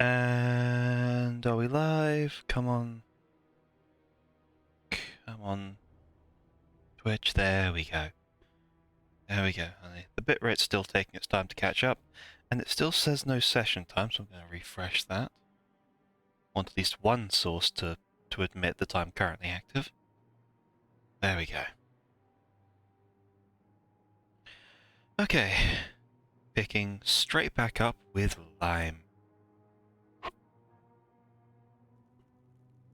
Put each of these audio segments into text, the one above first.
And are we live? Come on. Come on. Twitch, there we go. There we go, honey. The bitrate's still taking its time to catch up, and it still says no session time, so I'm going to refresh that. I want at least one source to admit that I'm currently active. There we go. Okay. Picking straight back up with Lime.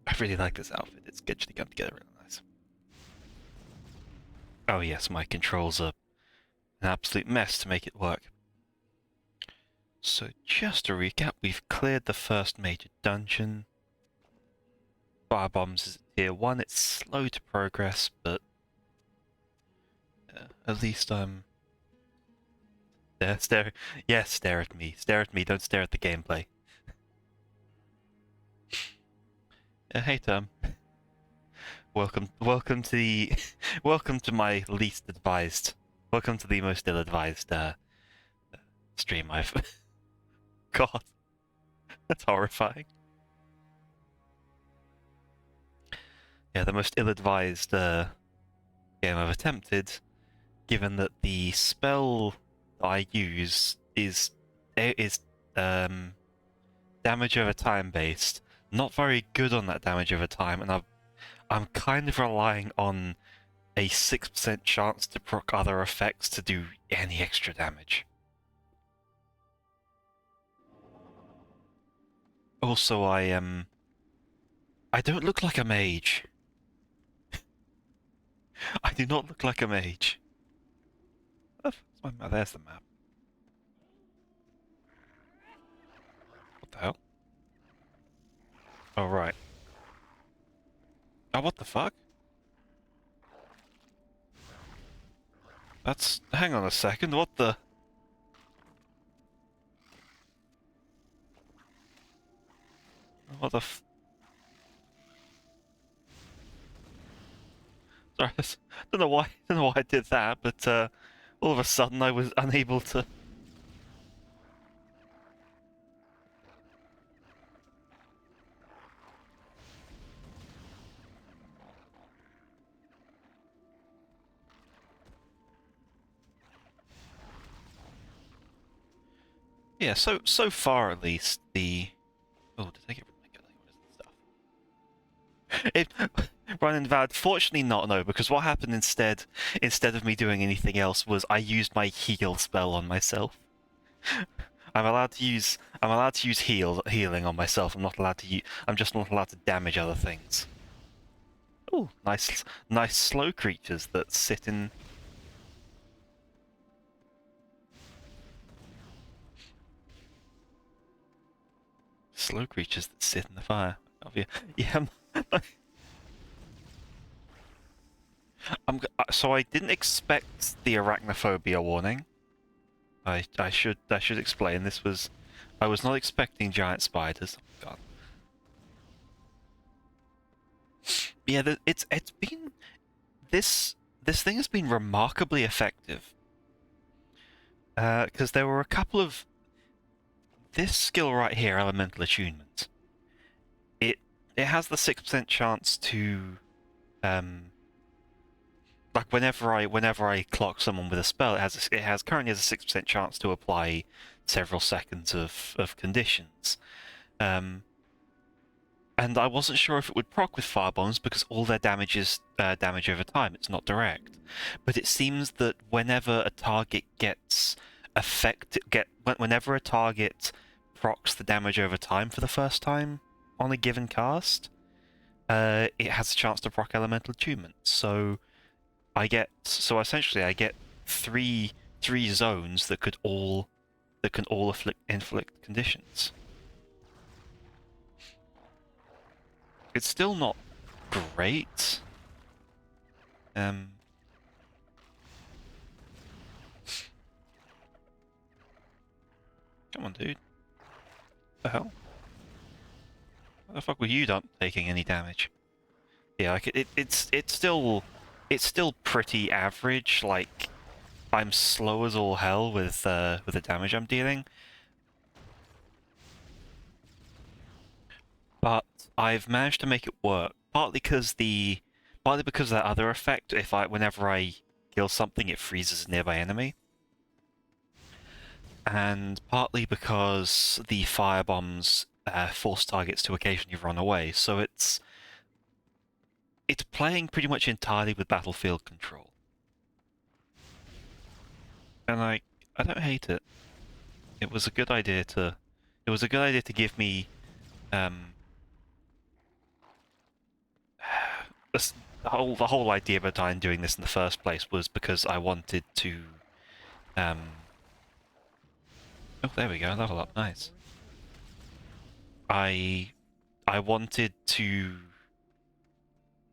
I really like this outfit. It's actually come together really nice. Oh yes, my controls are an absolute mess to make it work. So just to recap, we've cleared the first major dungeon. Firebombs is tier 1, it's slow to progress, but at least I'm... stare at me. Stare at me, don't stare at the gameplay. Hey Tom. Welcome to the... welcome to my least advised... welcome to the most ill-advised stream I've... God. That's horrifying. Yeah, the most ill-advised game I've attempted, given that the spell I use is damage over time based. Not very good on that damage over time, and I'm kind of relying on a 6% chance to proc other effects to do any extra damage. Also, I don't look like a mage. I do not look like a mage. Oh, there's the map. What the hell? Oh, right. Oh, what the fuck? That's... hang on a second, what the... what the f... Sorry, I don't know why I did that, but all of a sudden I was unable to... Yeah, so far at least, the... oh, did I get rid of my gun? What is this stuff? Run invalid? Fortunately not, no, because what happened instead of me doing anything else was I used my heal spell on myself. I'm allowed to use healing on myself. I'm just not allowed to damage other things. Oh, nice slow creatures that sit in... slow creatures that sit in the fire. Yeah, so I didn't expect the arachnophobia warning. I should explain. I was not expecting giant spiders. Oh, God. Yeah, it's been this thing has been remarkably effective. Because there were a couple of... this skill right here, elemental attunement. It has the 6% chance to like whenever I clock someone with a spell, it currently has a 6% chance to apply several seconds of conditions. And I wasn't sure if it would proc with firebombs because all their damage is damage over time. It's not direct. But it seems that whenever a target gets whenever a target procs the damage over time for the first time on a given cast, it has a chance to proc elemental attunement. So essentially I get three zones that can all inflict conditions. It's still not great. Come on, dude. What the hell? Why the fuck were you not taking any damage? Yeah, like it's still pretty average. Like, I'm slow as all hell with the damage I'm dealing. but I've managed to make it work. Partly because of that other effect. Whenever I kill something, it freezes a nearby enemy, and partly because the firebombs force targets to occasionally run away. So it's playing pretty much entirely with battlefield control, and I don't hate it. It was a good idea to give me the whole idea behind doing this in the first place was because I wanted to oh, there we go, level up, nice. I wanted to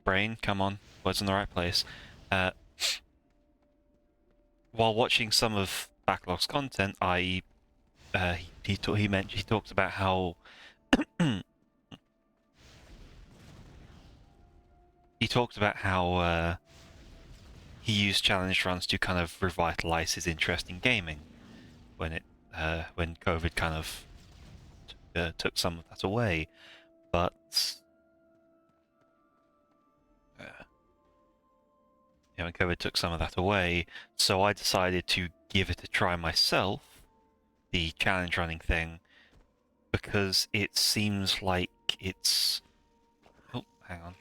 brain, come on, words in the right place. While watching some of Backlog's content, he talked about how he used challenge runs to kind of revitalize his interest in gaming when COVID kind of took some of that away. But when COVID took some of that away, so I decided to give it a try myself, the challenge running thing, because it seems like it's... Oh, hang on.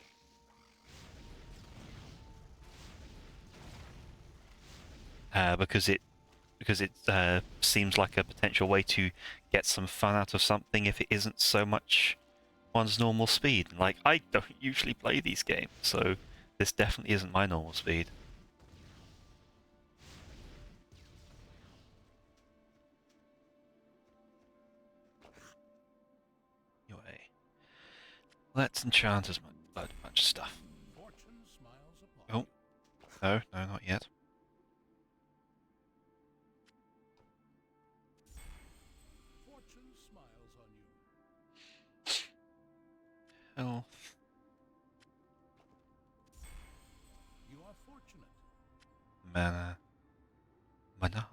Because it seems like a potential way to get some fun out of something if it isn't so much one's normal speed. Like, I don't usually play these games, so this definitely isn't my normal speed. Anyway, let's enchant as much bunch of stuff. Oh, no, not yet. Health. You are fortunate. Mana.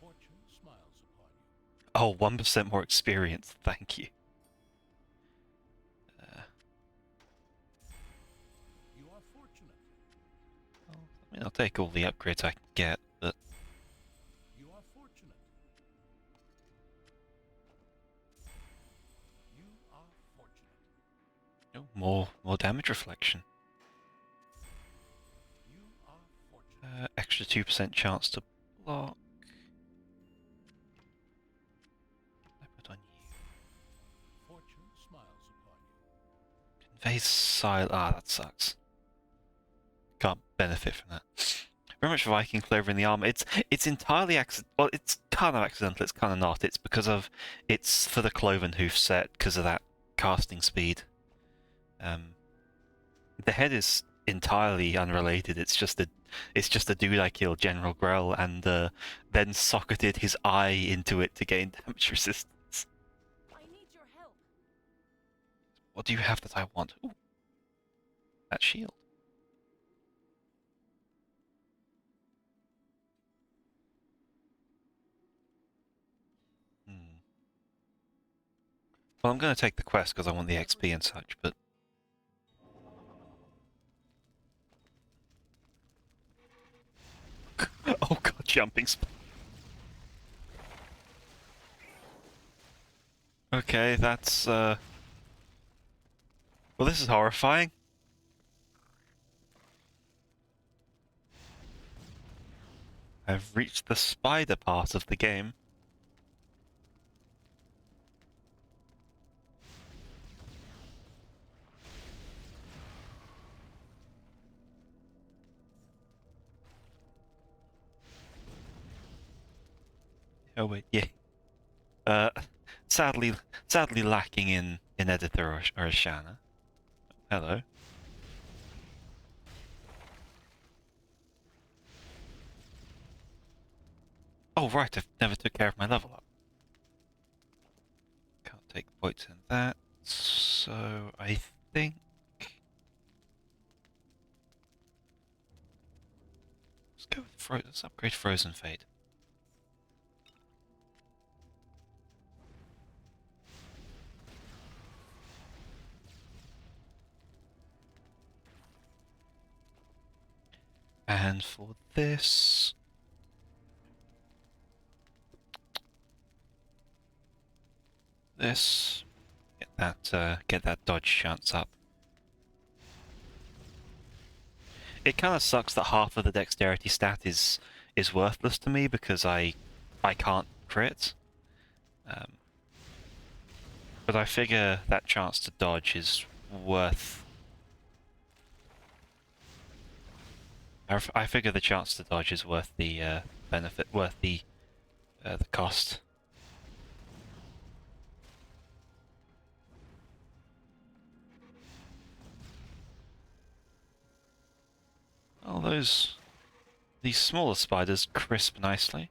Fortune smiles upon you. Oh, 1% more experience, thank you. You are fortunate. Well, I mean, I'll take all the upgrades I can get, but... You are fortunate. You are fortunate. Oh, more damage reflection. You are fortunate. Extra 2% chance to block. I put on you. Fortune smiles upon you. Convey silence. Ah, that sucks. Can't benefit from that. Very much Viking flavor in the armor. It's entirely well, it's kind of accidental. It's kind of not. It's for the cloven hoof set because of that casting speed. The head is entirely unrelated. It's just a dude I killed, General Grell, and then socketed his eye into it to gain damage resistance. I need your help. What do you have that I want? Ooh, that shield. Well, I'm going to take the quest because I want the XP and such, but... Oh god, jumping spot. Okay, that's, Well, this is horrifying. I've reached the spider part of the game. Oh wait, yeah. Sadly lacking in editor or Ashana. Hello. Oh right, I never took care of my level up. Can't take points in that, so I think... Let's go with let's upgrade Frozen Fate. And for this... get that dodge chance up. It kind of sucks that half of the dexterity stat is worthless to me because I can't crit. But I figure that chance to dodge is worth... I figure the chance to dodge is worth the benefit, worth the cost. Oh, these smaller spiders crisp nicely.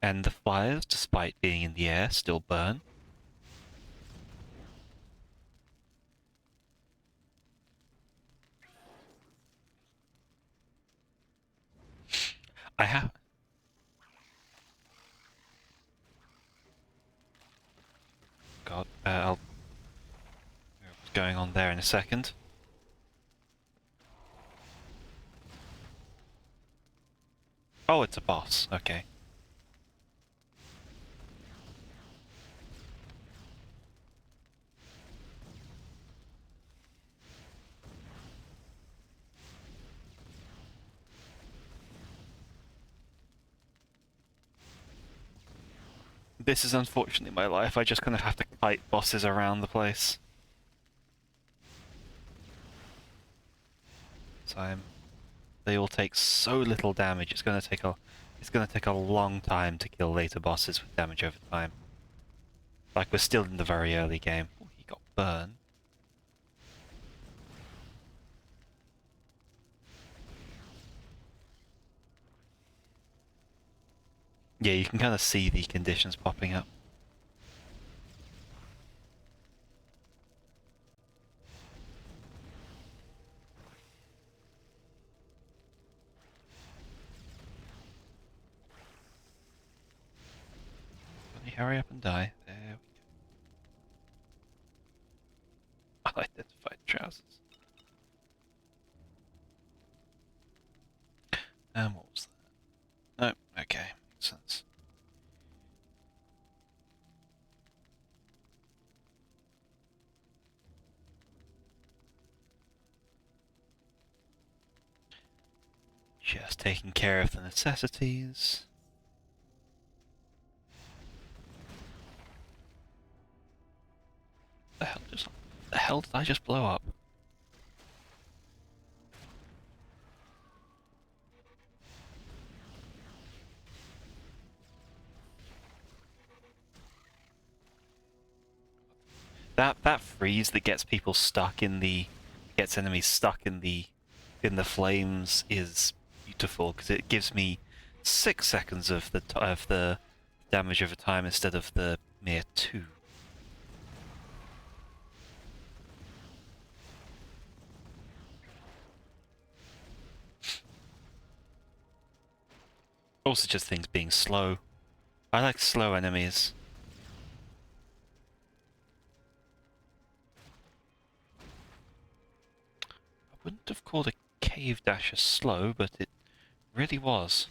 And the fires, despite being in the air, still burn. I have... God, I'll... what's going on there in a second. Oh, it's a boss. Okay. This is unfortunately my life. I just kind of have to kite bosses around the place. So they all take so little damage. It's gonna take a long time to kill later bosses with damage over time. Like we're still in the very early game. Oh, he got burned. Yeah, you can kind of see the conditions popping up. Let me hurry up and die. There we go. Unidentified trousers. And what was that? No, okay, makes sense. Just taking care of the necessities. The hell did I just blow up? That freeze that gets people stuck in the gets enemies stuck in the flames is beautiful because it gives me 6 seconds of the damage over time instead of the mere 2. Also just things being slow. I like slow enemies. I wouldn't have called a cave dasher slow, but it really was.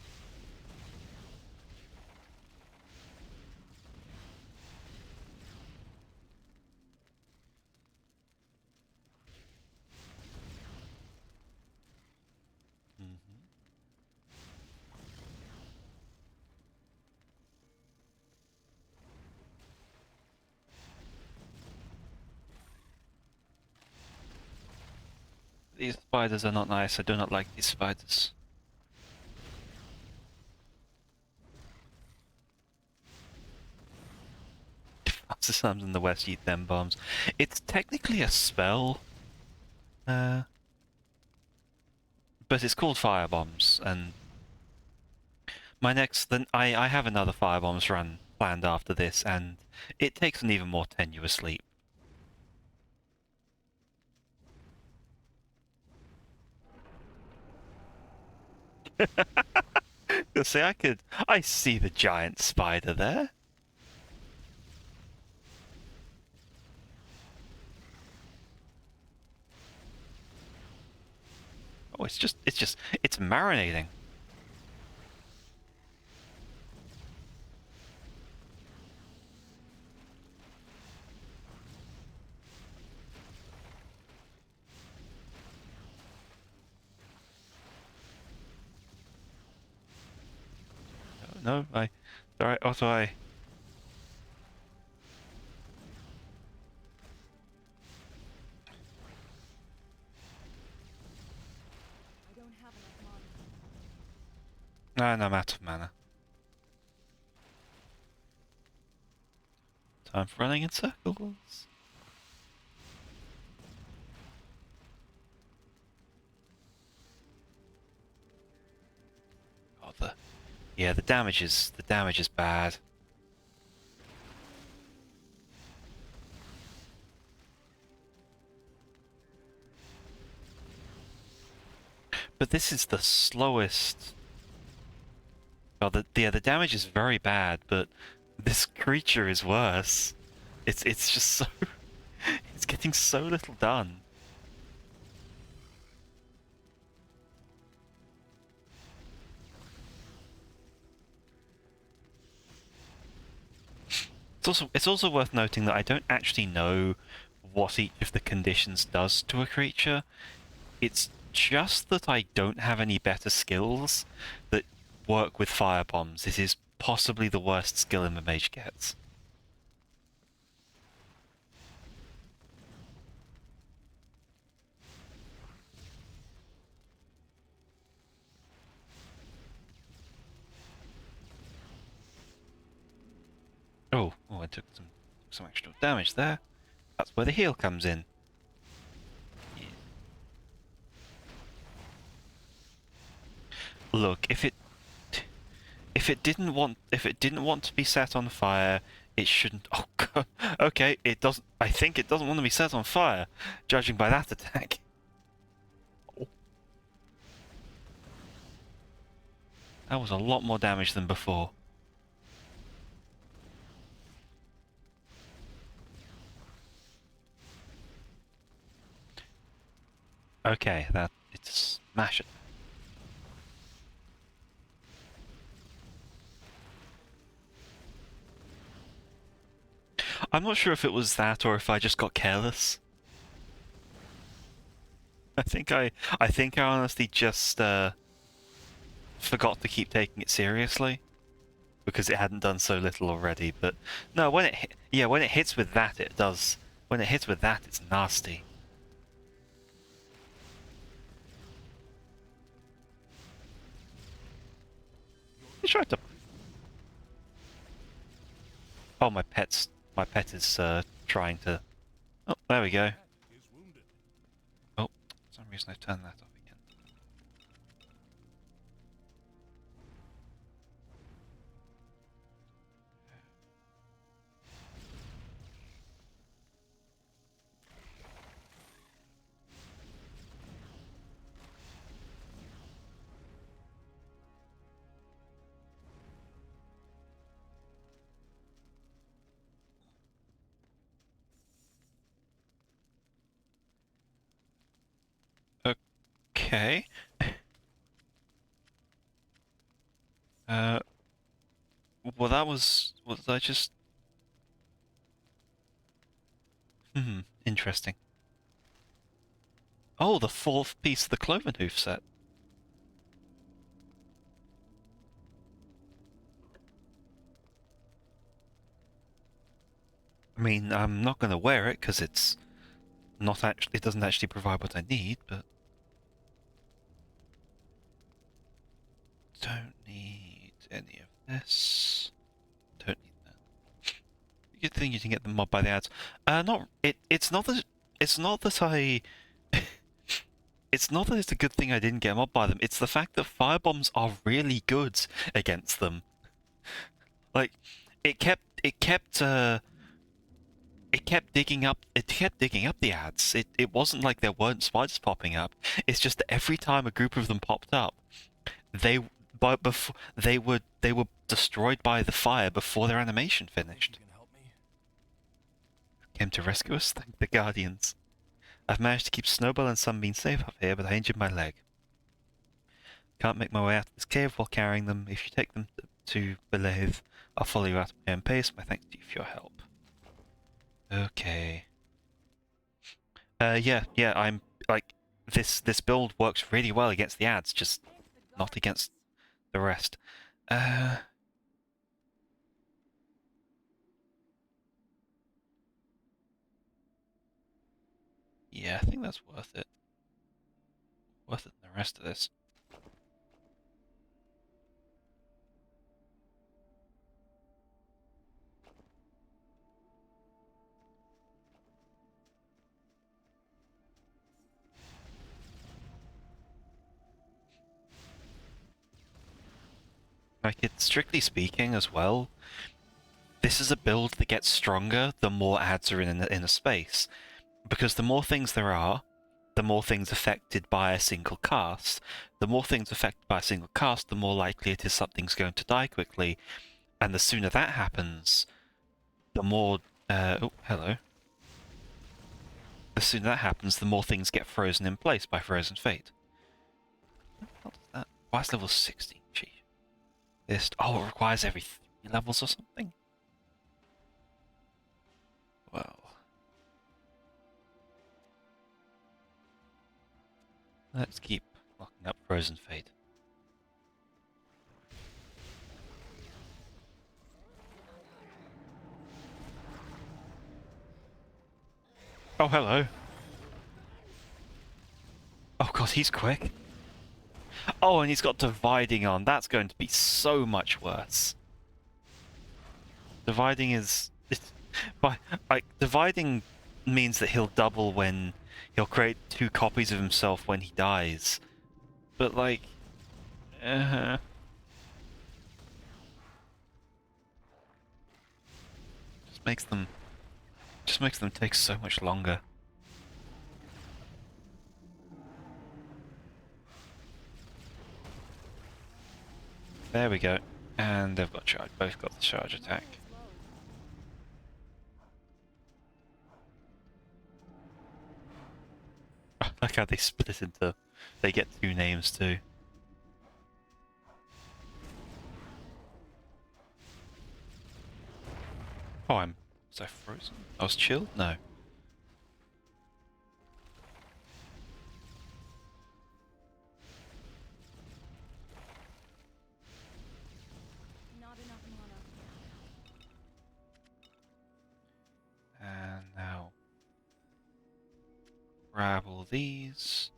These spiders are not nice. I do not like these spiders. Faster slams in the west eat them bombs. It's technically a spell, but it's called Firebombs, and I have another Firebombs run planned after this, and it takes an even more tenuous leap. You see, I see the giant spider there. Oh, it's marinating. No, alright, also I don't have enough mana. No, I'm out of mana. Time for running in circles. Oh, the damage is bad. But this is the slowest. Well, the damage is very bad, but this creature is worse. It's just so it's getting so little done. It's also worth noting that I don't actually know what each of the conditions does to a creature. It's just that I don't have any better skills that work with firebombs. It is possibly the worst skill in the mage gets. Oh, I took some extra damage there. That's where the heal comes in. Yeah. Look, if it didn't want to be set on fire, it shouldn't. Oh god. Okay, it doesn't. I think it doesn't want to be set on fire, judging by that attack. Oh. That was a lot more damage than before. Okay, it's smash it. I'm not sure if it was that or if I just got careless. I think I honestly just forgot to keep taking it seriously because it hadn't done so little already. But no, when it hits with that, it does. When it hits with that, it's nasty. You tried to. Oh, my pet is trying to. Oh, there we go. Is wounded. Oh, for some reason I turned that off again. Okay. Well, that was I just. Interesting. Oh, the fourth piece of the Cloven Hoof set. I mean, I'm not going to wear it because it's not actually. It doesn't actually provide what I need, but don't need any of this. Don't need that. Good thing you can get the mod by the ads. Not it. It's not that. It's not that I. It's not that it's a good thing I didn't get mod by them. It's the fact that firebombs are really good against them. Like, it kept digging up the ads. It wasn't like there weren't spiders popping up. It's just that every time a group of them popped up, they were destroyed by the fire before their animation finished. You can help me? Came to rescue us, thank the Guardians. I've managed to keep Snowball and Sunbeam safe up here, but I injured my leg. Can't make my way out of this cave while carrying them. If you take them to Belave, I'll follow you out at my own pace. My thanks to you for your help. Okay. Yeah, I'm like this build works really well against the ads, just Thank the not gods. against the rest. Yeah, I think that's worth it. Worth it than the rest of this. Like, it's strictly speaking as well, this is a build that gets stronger the more ads are in a space. Because the more things there are, the more things affected by a single cast. The more things affected by a single cast, the more likely it is something's going to die quickly. And the sooner that happens, the more... oh, hello. The sooner that happens, the more things get frozen in place by Frozen Fate. What does that... Why is level 16? Gee. This... Oh, it requires every 3 levels or something? Well... Let's keep locking up Frozen Fate. Oh, hello. Oh god, he's quick. Oh, and he's got dividing on. That's going to be so much worse. Dividing is... By, like, dividing means that he'll double when... He'll create 2 copies of himself when he dies. But, like... just makes them... Just makes them take so much longer. There we go. And they've got charge. Both got the charge attack. I like how they split into... They get 2 names too. Oh, was I frozen? I was chilled? No. Not enough mana. And now... Grab all these.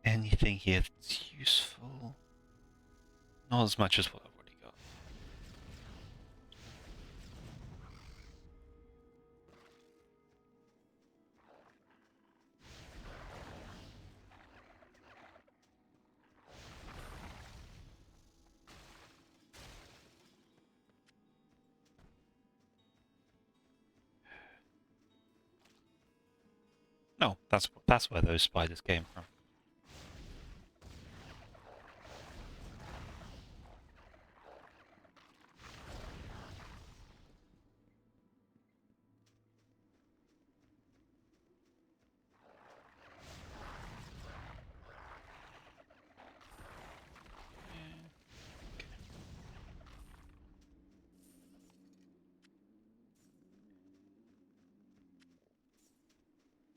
Anything here that's useful? Not as much as what I've already got. No, that's where those spiders came from.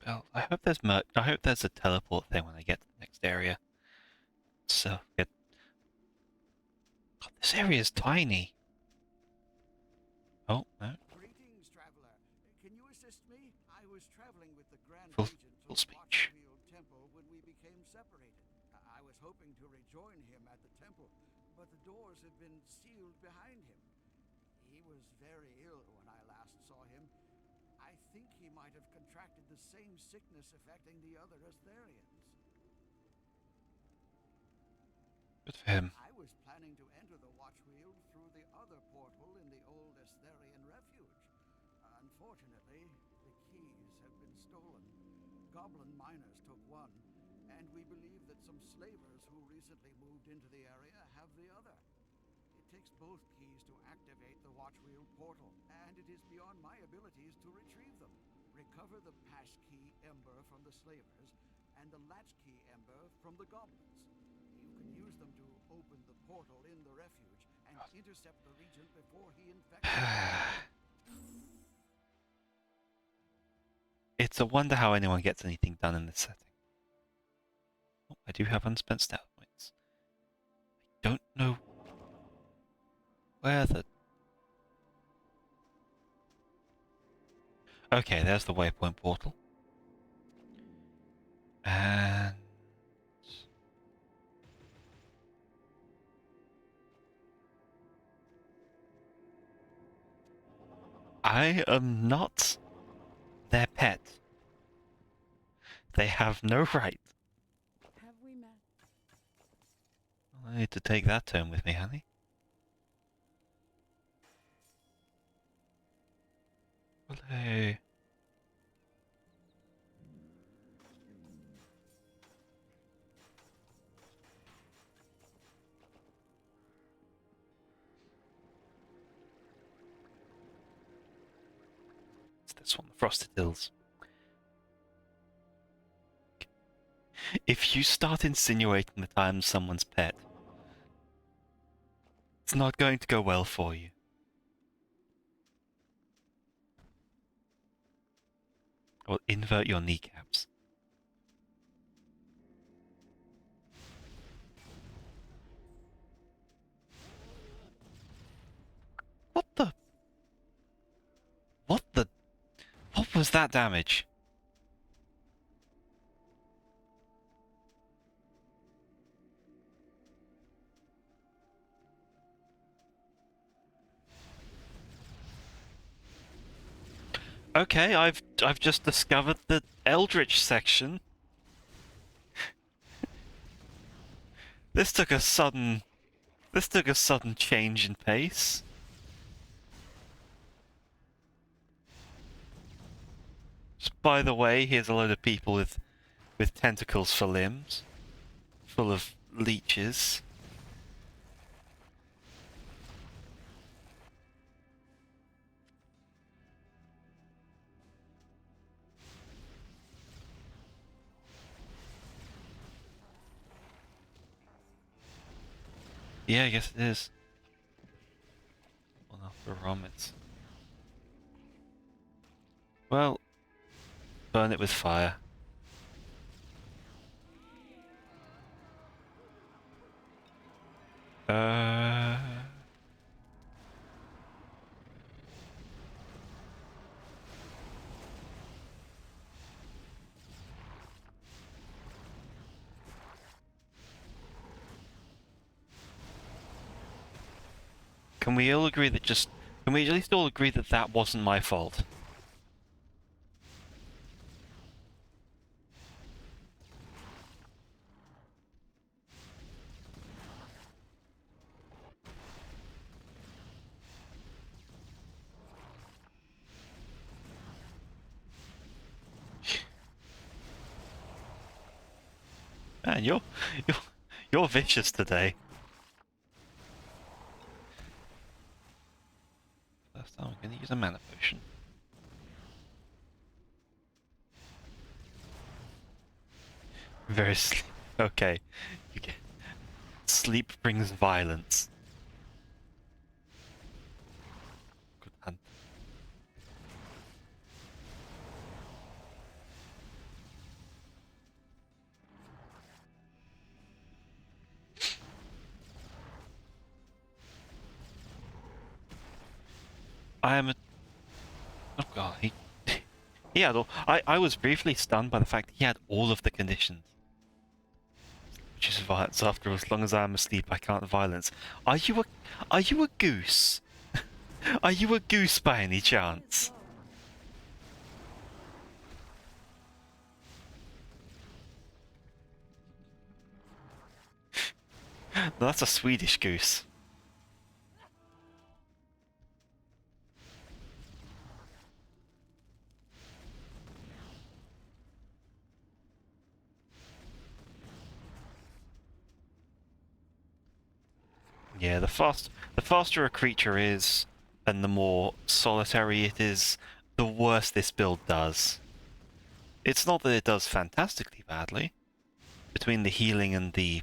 Well, I hope there's a teleport thing when I get to the next area. So, God, this area is tiny. Oh, no. Greetings, traveler. Can you assist me? I was traveling with the Grand Full Regent to speech. Watchfield Temple when we became separated. I was hoping to rejoin him at the temple, but the doors had been sealed behind him. He was very ill when I last saw him. I think he might have contracted the same sickness affecting the other Astharians. Good for him. I was planning to enter the Watchfield through the other portal in the old Astharian refuge. Unfortunately, the keys have been stolen. Goblin miners took one, and we believe that some slavers who recently moved into the area have the other. It takes both keys to activate the Watchwheel portal, and it is beyond my abilities to retrieve them. Recover the passkey Ember from the slavers, and the latchkey Ember from the goblins. You can use them to open the portal in the refuge and intercept the regent before he infects them. It's a wonder how anyone gets anything done in this setting. Oh, I do have unspent stat points. I don't know where the... Okay, there's the waypoint portal. And... I am not their pet. They have no right. Have we met? I need to take that tone with me, honey. Hello. It's this one, the Frosted Hills. If you start insinuating that I'm someone's pet, it's not going to go well for you. Or invert your kneecaps. What the? What the? What was that damage? Okay, I've just discovered the Eldritch section. This took a sudden change in pace. Just by the way, here's a load of people with tentacles for limbs, full of leeches. Yeah, I guess it is. Well, after Romits. Well, burn it with fire. Can we all agree that can we at least all agree that that wasn't my fault? Man, you're vicious today. First time I'm gonna use a mana potion. Very sleep. Okay, you get sleep brings violence. Good hunt. I am a... Oh god, he had all... I was briefly stunned by the fact he had all of the conditions. Which is violence after as long as I am asleep I can't violence. Are you a goose? Are you a goose by any chance? No, that's a Swedish goose. Yeah, the faster a creature is, and the more solitary it is, the worse this build does. It's not that it does fantastically badly. Between the healing and the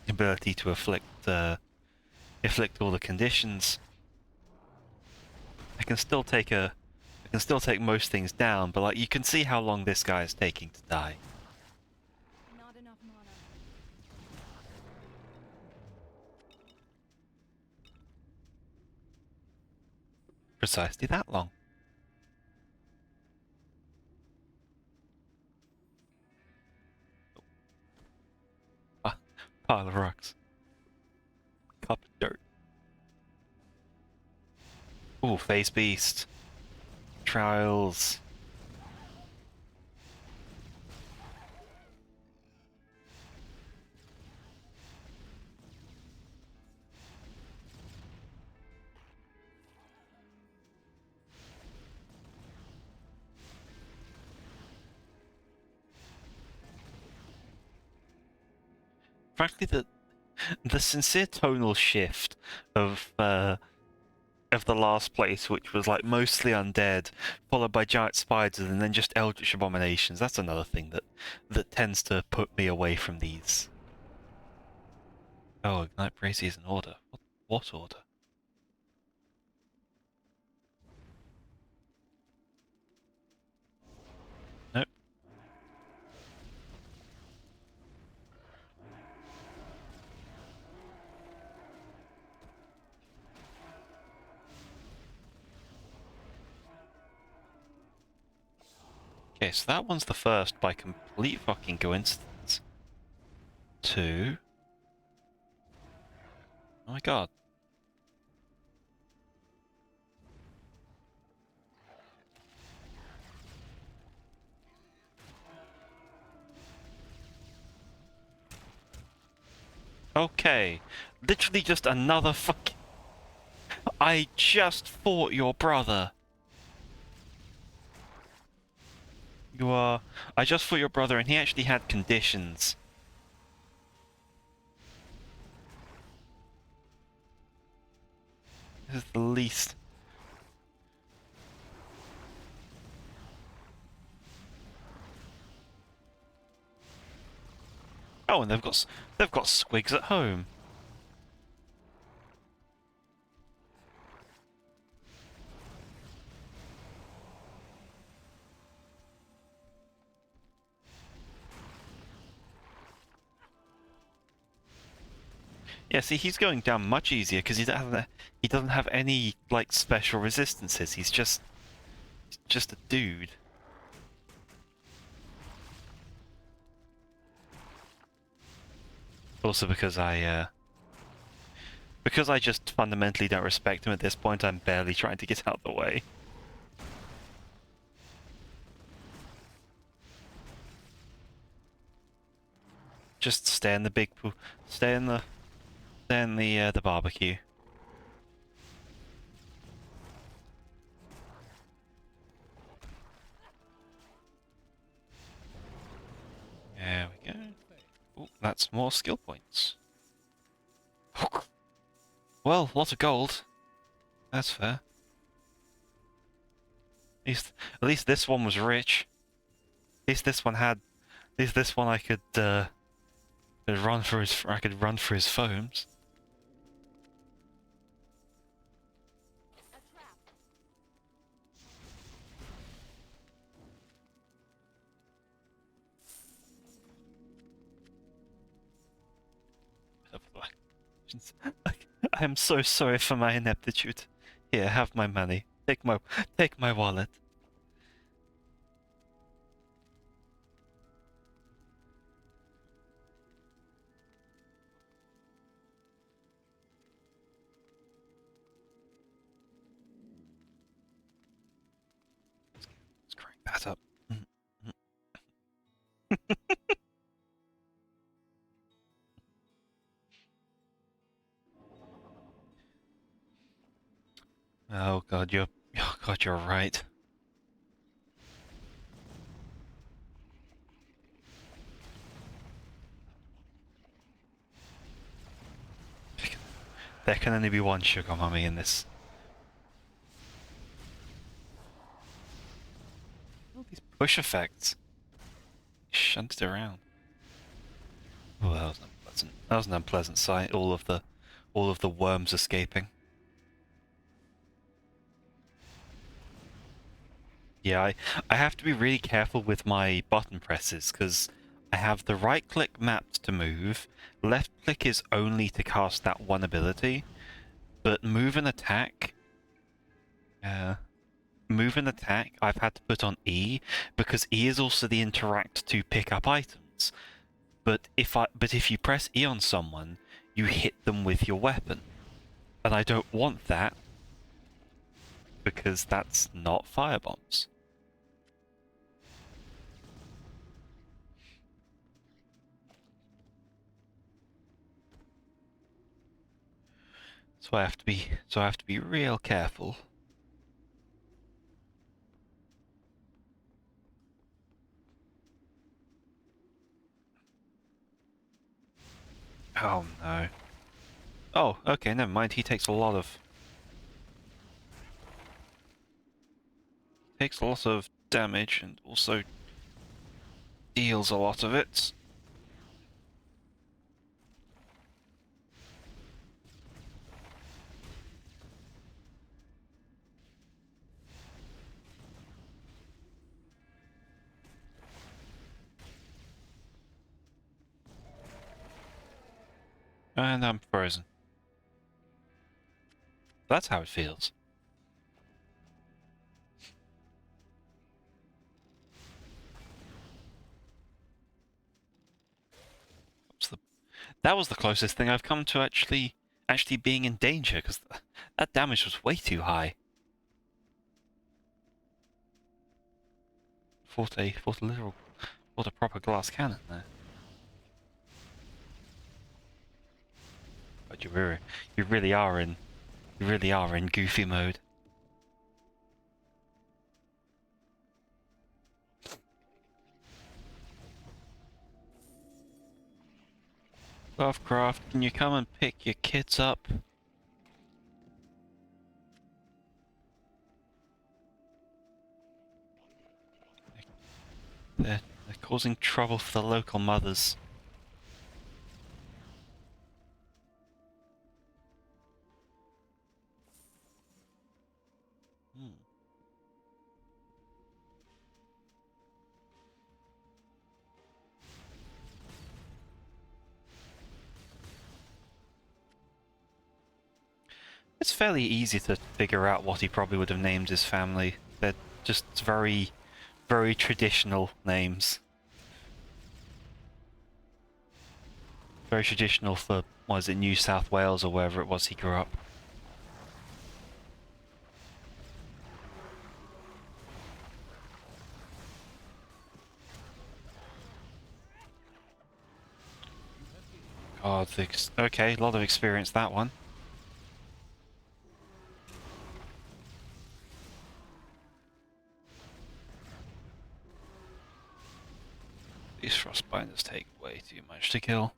ability to afflict all the conditions, I can still take most things down, but like you can see how long this guy is taking to die. Not enough mana. Precisely that long. Ah, pile of rocks. Cup of dirt. Ooh, Phase Beast. Trials. Frankly, the sincere tonal shift of the last place, which was like mostly undead, followed by giant spiders, and then just eldritch abominations. That's another thing that tends to put me away from these. Oh, Ignite Brazy is an order. What order? Nope. Okay, so that one's the first by complete fucking coincidence. 2. Oh my god. Okay. Literally just another fucking... I just fought your brother. You are... I just fought your brother and he actually had conditions. This is the least... Oh, and they've got squigs at home. Yeah, see, he's going down much easier because he doesn't have any like special resistances. He's just a dude. Also because I just fundamentally don't respect him at this point, I'm barely trying to get out of the way. Just stay in the big pool. Stay in the barbecue. There we go. Ooh, that's more skill points. Well, lots of gold. That's fair. At least this one was rich. At least this one had. At least this one I could run for his foams. I am so sorry for my ineptitude. Here, have my money. Take my wallet. Let's crank that up. Oh god, you're right. There can only be one sugar mummy in this. All these push effects. Shunted around. Oh, that was unpleasant. That was an unpleasant sight. All of the worms escaping. Yeah, I have to be really careful with my button presses because I have the right click mapped to move, left click is only to cast that one ability, but move and attack, I've had to put on E because E is also the interact to pick up items. But if you press E on someone, you hit them with your weapon, and I don't want that because that's not firebombs. So I have to be real careful. Oh no. Oh, okay, never mind. He takes a lot of damage and also deals a lot of it. And I'm frozen. That's how it feels. That was the closest thing I've come to actually being in danger, because that damage was way too high. Fought a proper glass cannon there. But you really are in goofy mode. Lovecraft, can you come and pick your kids up? They're causing trouble for the local mothers. It's fairly easy to figure out what he probably would have named his family. They're just very, very traditional names. Very traditional for, was it New South Wales or wherever it was he grew up. God, okay, a lot of experience that one. These frostbinders take way too much to kill.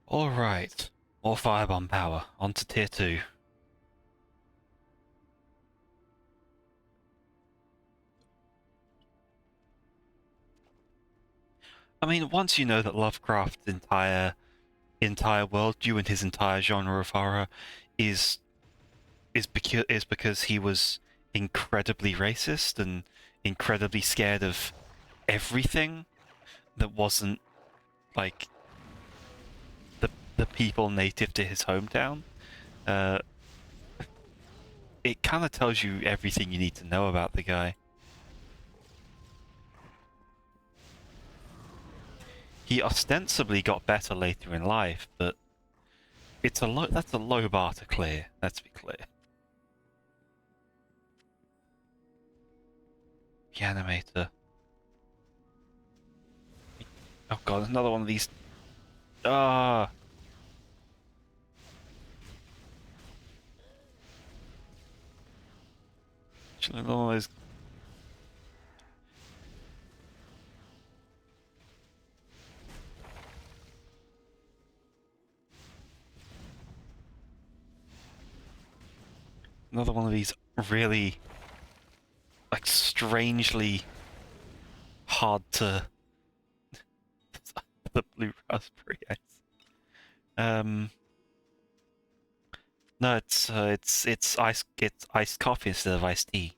Alright, more firebomb power, on to tier 2. I mean, once you know that Lovecraft's entire worldview and his entire genre of horror is because he was incredibly racist and incredibly scared of everything that wasn't like the people native to his hometown. It kind of tells you everything you need to know about the guy. He ostensibly got better later in life, but that's a low bar to clear. Let's be clear. The animator. Oh god, another one of these. Ah. Another one of those. Another one of these really, like, strangely hard to... the blue raspberry ice. No, it's iced coffee instead of iced tea.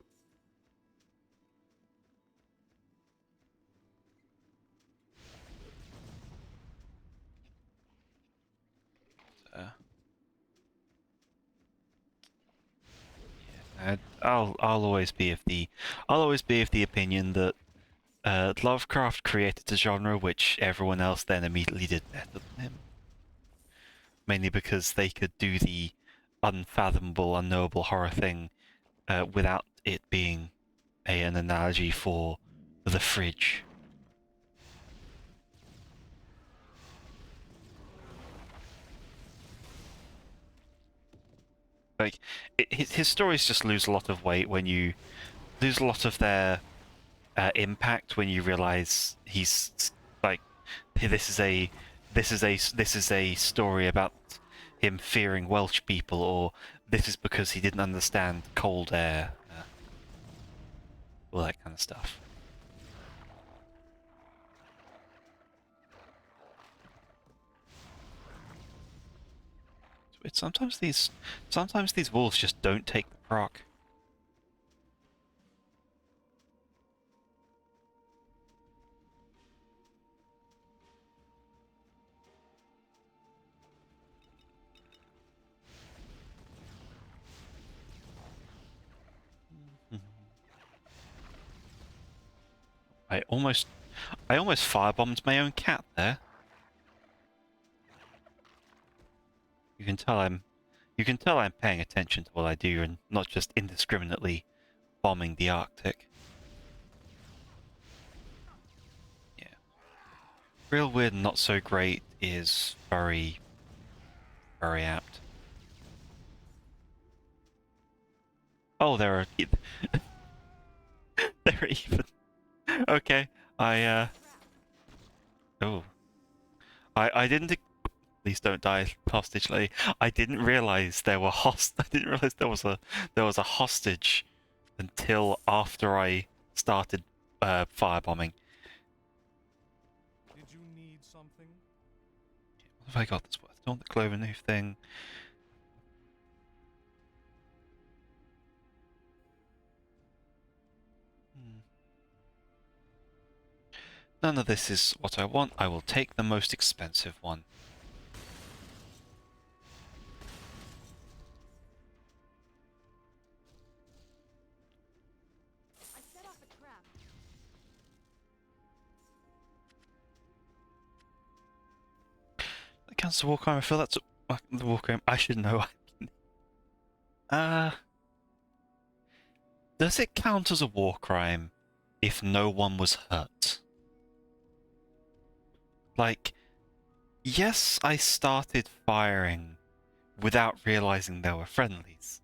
I'll always be of the opinion that Lovecraft created a genre which everyone else then immediately did better than him. Mainly because they could do the unfathomable, unknowable horror thing without it being an analogy for the fridge. Like, his stories just lose a lot of weight when you lose a lot of their impact when you realize he's like, this is a story about him fearing Welsh people, or this is because he didn't understand cold air, all that kind of stuff. Sometimes these wolves just don't take the proc. I almost firebombed my own cat there. You can tell I'm paying attention to what I do and not just indiscriminately bombing the Arctic. Yeah. Real weird and not so great is very, very apt. Oh, there are there are even. Okay, oh, I didn't. Please don't die, hostage lady. I didn't realize there were I didn't realize there was a hostage until after I started firebombing. Did you need something? What have I got this worth? Don't want the clover noof thing. None of this is what I want. I will take the most expensive one. I set off a trap. That counts as a war crime. I feel that's the war crime. I should know. Does it count as a war crime if no one was hurt? Like, yes, I started firing without realizing there were friendlies,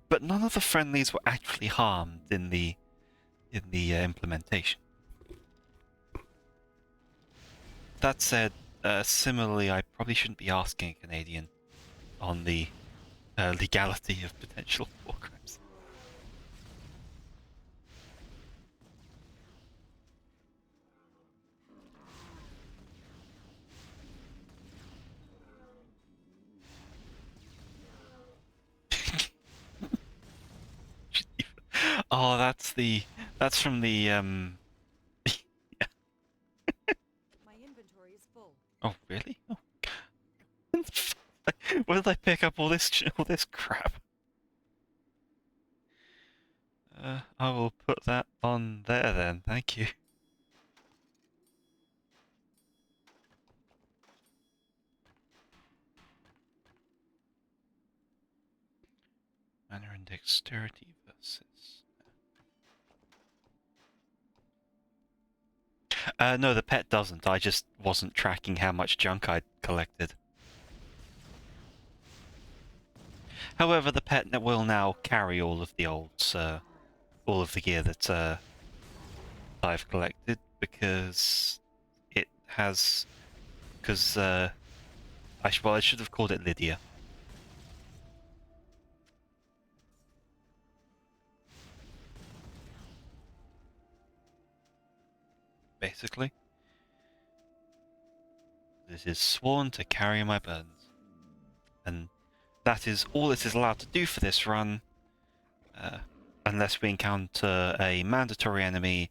but none of the friendlies were actually harmed in the implementation. That said, similarly, I probably shouldn't be asking a Canadian on the legality of potential war crimes. Oh, that's from the My inventory is full. Oh, really? Oh. Where did I pick up all this crap? I will put that on there then. Thank you. Manner and dexterity versus. No, the pet doesn't. I just wasn't tracking how much junk I'd collected. However, the pet will now carry all of the all of the gear that I've collected because it has. Because I should have called it Lydia. basically. This is sworn to carry my burdens. And that is all it is allowed to do for this run, unless we encounter a mandatory enemy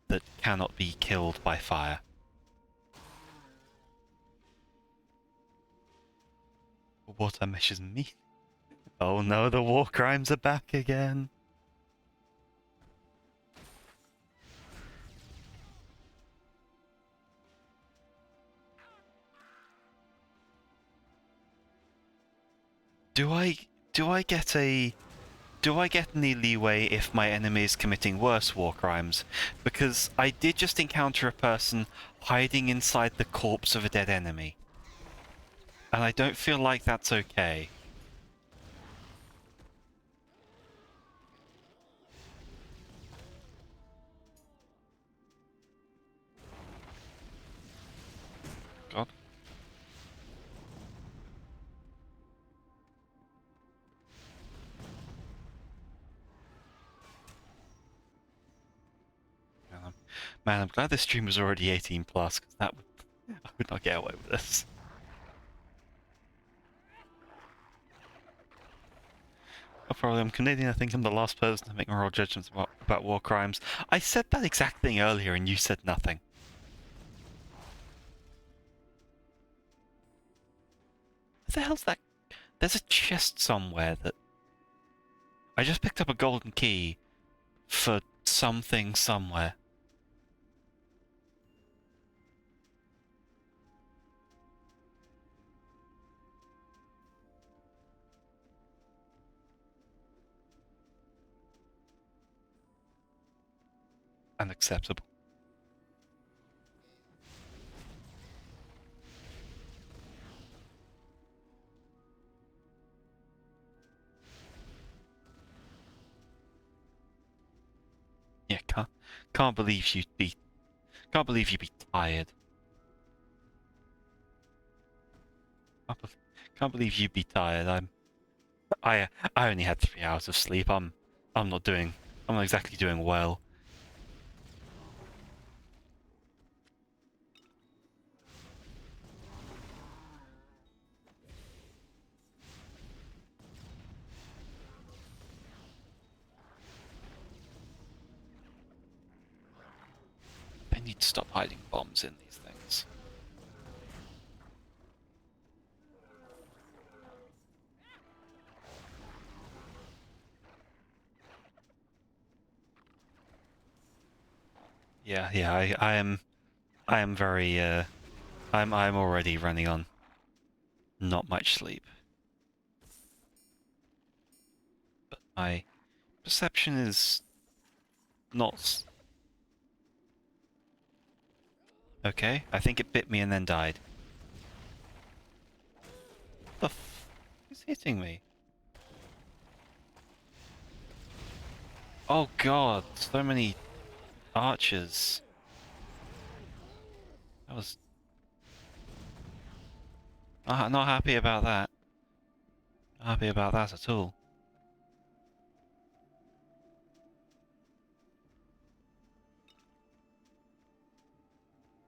that cannot be killed by fire. What our missions mean? Oh no, the war crimes are back again. Do I get any leeway if my enemy is committing worse war crimes? Because I did just encounter a person hiding inside the corpse of a dead enemy. And I don't feel like that's okay. God. Man, I'm glad this stream was already 18 plus, because I would not get away with this. Oh, probably I'm Canadian. I think I'm the last person to make moral judgments about war crimes. I said that exact thing earlier, and you said nothing. What the hell's that? There's a chest somewhere that I just picked up a golden key for something somewhere. Unacceptable. Yeah, can't believe you'd be tired. Can't believe you'd be tired. I only had 3 hours of sleep. I'm not exactly doing well. They need to stop hiding bombs in these things. Yeah, I am very I'm already running on not much sleep. But my perception is not okay. I think it bit me and then died. The f is hitting me? Oh god, so many archers. I was not happy about that. Not happy about that at all.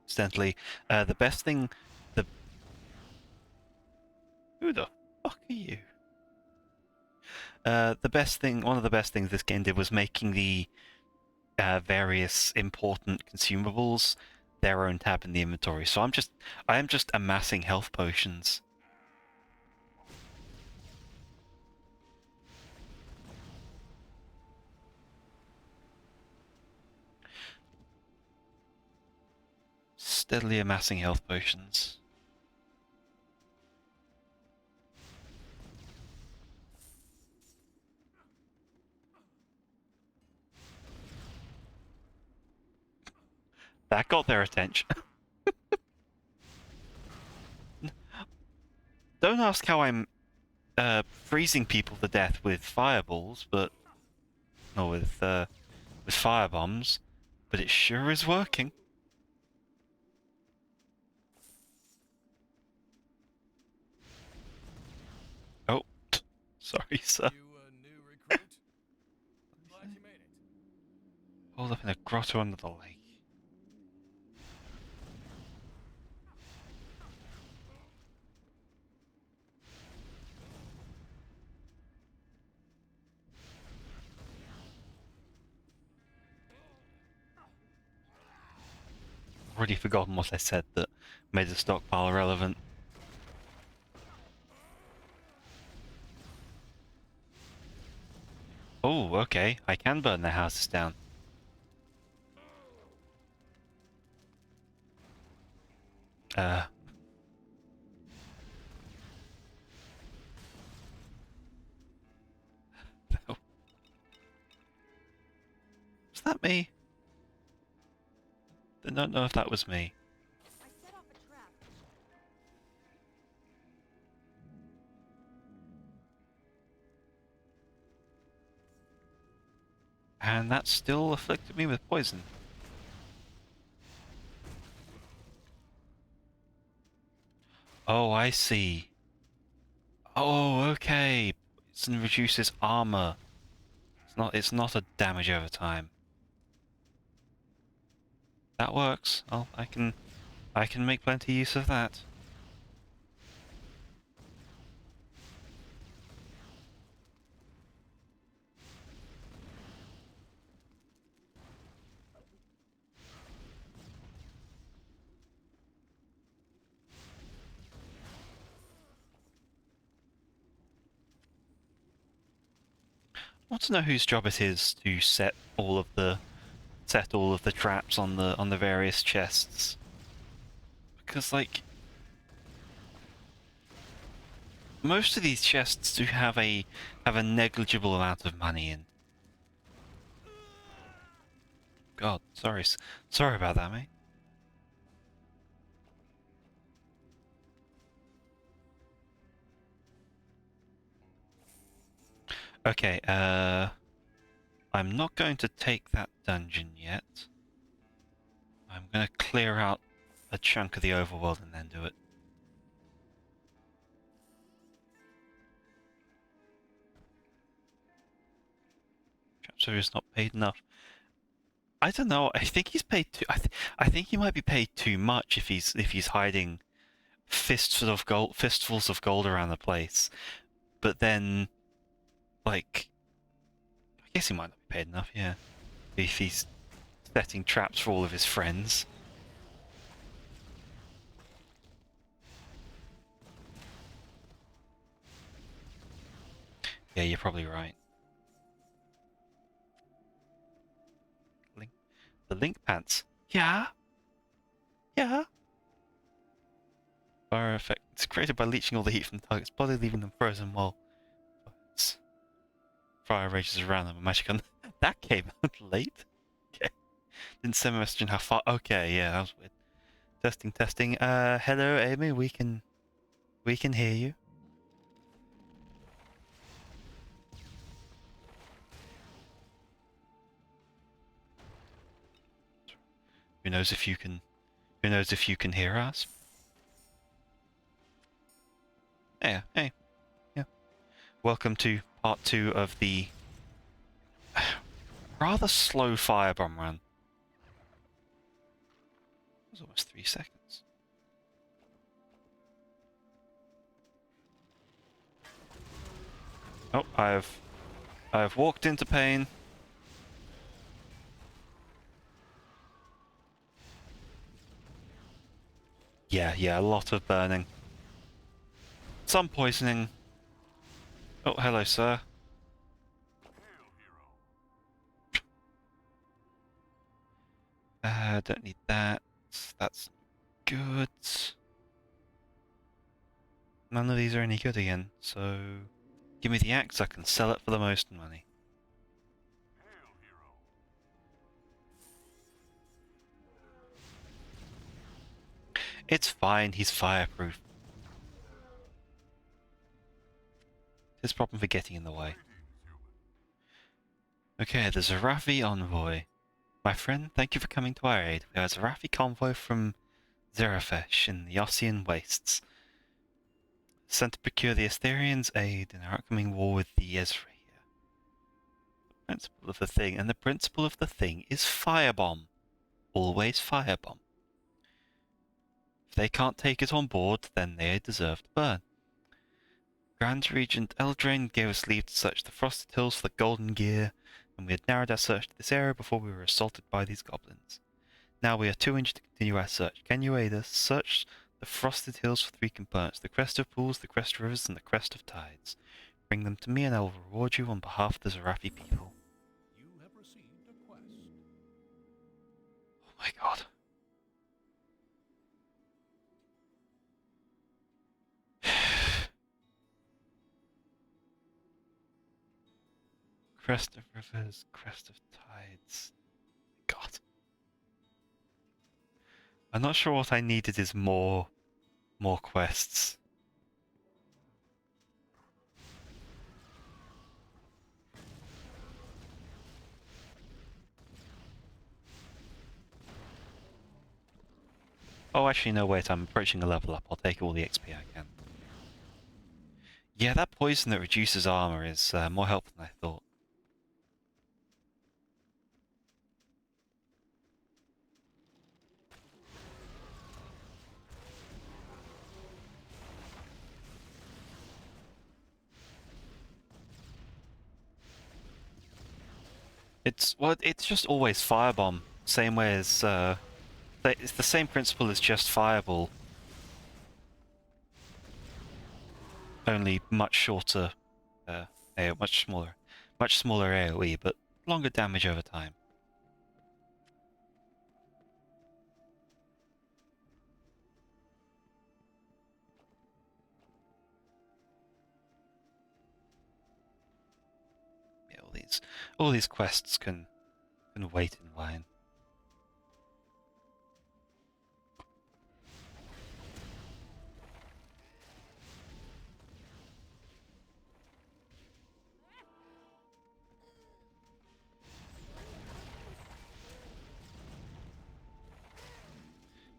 Incidentally, the best thing, who the fuck are you? One of the best things this game did was making the various important consumables their own tab in the inventory. So I am just amassing health potions. Steadily amassing health potions. That got their attention. Don't ask how I'm freezing people to death with fireballs, but or with firebombs, but it sure is working. Oh, sorry, sir. You a new recruit? Glad you made it. Hold up in a grotto under the lake. already forgotten what I said that made the stockpile relevant. Oh, okay. I can burn their houses down. No. Was that me? I don't know if that was me. I set off a trap. And that still afflicted me with poison. Oh, I see. Oh, okay. It reduces armor. It's not a damage over time. That works. I can make plenty use of that. I want to know whose job it is to set all of the traps on the various chests. Because like most of these chests do have a negligible amount of money in. God, sorry about that, mate. Okay, I'm not going to take that dungeon yet. I'm gonna clear out a chunk of the overworld and then do it. Trapser's not paid enough. I don't know. I think he's paid too. I think he might be paid too much if he's hiding fistfuls of gold around the place. But then, like, I guess he might not be paid enough. Yeah, if he's setting traps for all of his friends. Yeah, you're probably right. The link pants. Yeah. Yeah. Fire effect. It's created by leeching all the heat from the target's body, leaving them frozen while fire rages around them. Magic on that came out late. Okay. Didn't send a message on how far. Okay, yeah, that was weird. Testing. Hello, Amy. We can hear you. Who knows if you can? Who knows if you can hear us? Yeah. Hey. Yeah. Welcome to part 2 of the rather slow firebomb run. It was almost 3 seconds. Oh, I've walked into pain. Yeah, a lot of burning. Some poisoning. Oh, hello, sir. Don't need that. That's good. None of these are any good again, so give me the axe, I can sell it for the most money. It's fine, he's fireproof. His problem for getting in the way. Okay, the Zarafi Envoy. My friend, thank you for coming to our aid. We are a Zarafi convoy from Zerafesh in the Ossian Wastes. Sent to procure the Asterians' aid in our upcoming war with the Ezra here. The principle of the thing, and the principle of the thing is firebomb. Always firebomb. If they can't take it on board, then they deserve to burn. Grand Regent Eldraine gave us leave to search the Frosted Hills for the Golden Gear, and we had narrowed our search to this area before we were assaulted by these goblins. Now we are too injured to continue our search. Can you aid us? Search the frosted hills for 3 components: the crest of pools, the crest of rivers, and the crest of tides. Bring them to me and I will reward you on behalf of the Zarafi people. You have received a quest. Oh my god. Crest of rivers, crest of tides. God. I'm not sure what I needed is more quests. Oh, actually, no, wait, I'm approaching a level up. I'll take all the XP I can. Yeah, that poison that reduces armor is more helpful than I thought. It's just always Firebomb. Same way as, it's the same principle as just Fireball. Only much shorter, much smaller AoE, but longer damage over time. Yeah, all these quests can wait in line.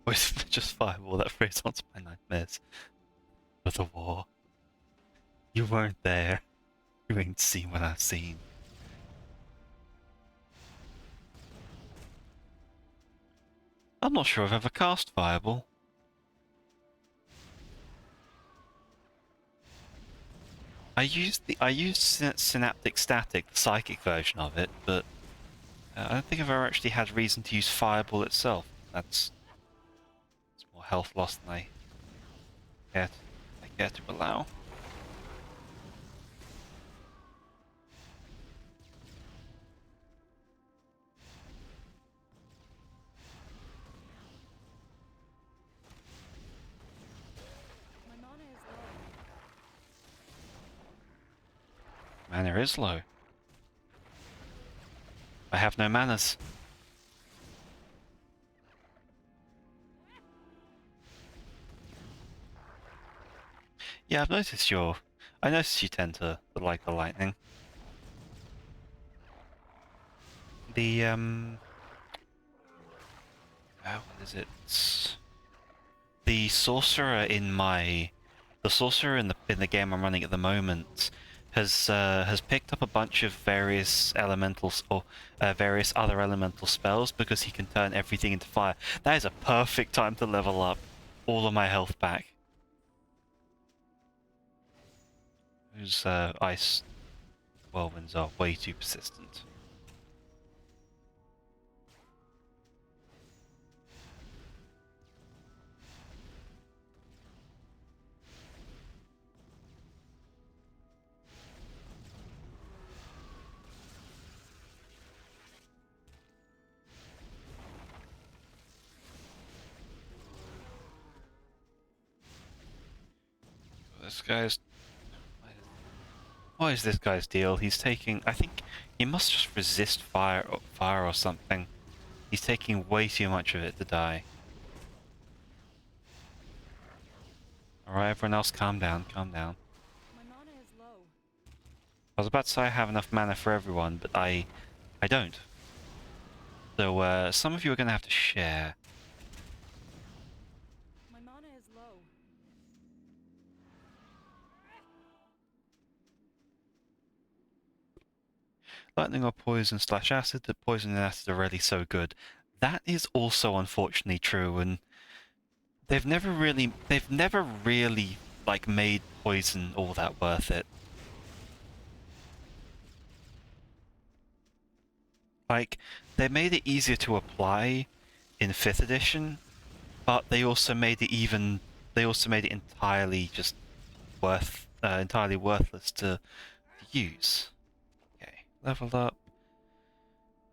With just Fireball, that phrase haunts my nightmares. For the war. You weren't there. You ain't seen what I've seen. I'm not sure I've ever cast Fireball. I used Synaptic Static, the psychic version of it, but I don't think I've ever actually had reason to use Fireball itself. It's more health loss than I care to allow. My mana is low. Mana is low. I have no manas. Yeah, I noticed you tend to like the lightning. The what is it? The sorcerer in the game I'm running at the moment has picked up a bunch of various elementals or various other elemental spells because he can turn everything into fire. That is a perfect time to level up all of my health back. Those ice whirlwinds are way too persistent. This guy's... What is this guy's deal? He's taking... I think he must just resist fire or something. He's taking way too much of it to die. Alright, everyone else calm down, calm down. My mana is low. I was about to say I have enough mana for everyone, but I don't. So, some of you are going to have to share. My mana is low. Lightning or poison / acid. The poison and acid are really so good. That is also unfortunately true, and they've never really like made poison all that worth it. Like, they made it easier to apply, in 5th edition, but they also made it entirely just entirely worthless to use. Okay, level up.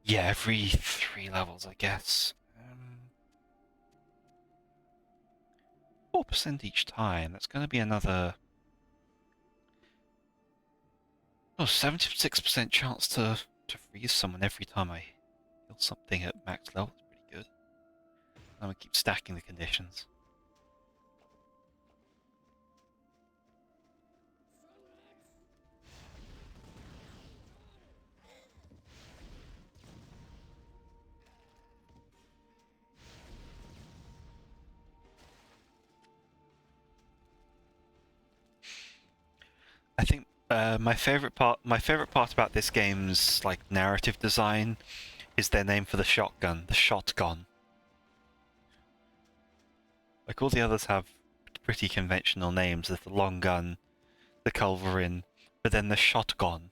Yeah, every 3 levels, I guess. 4% each time. That's going to be another. Oh, 76% chance to freeze someone every time I heal something at max level. That's pretty good. I'm gonna keep stacking the conditions. I think my favorite part about this game's like narrative design is their name for the shotgun, the shotgun. Like all the others have pretty conventional names. There's the long gun, the culverin, but then the shotgun,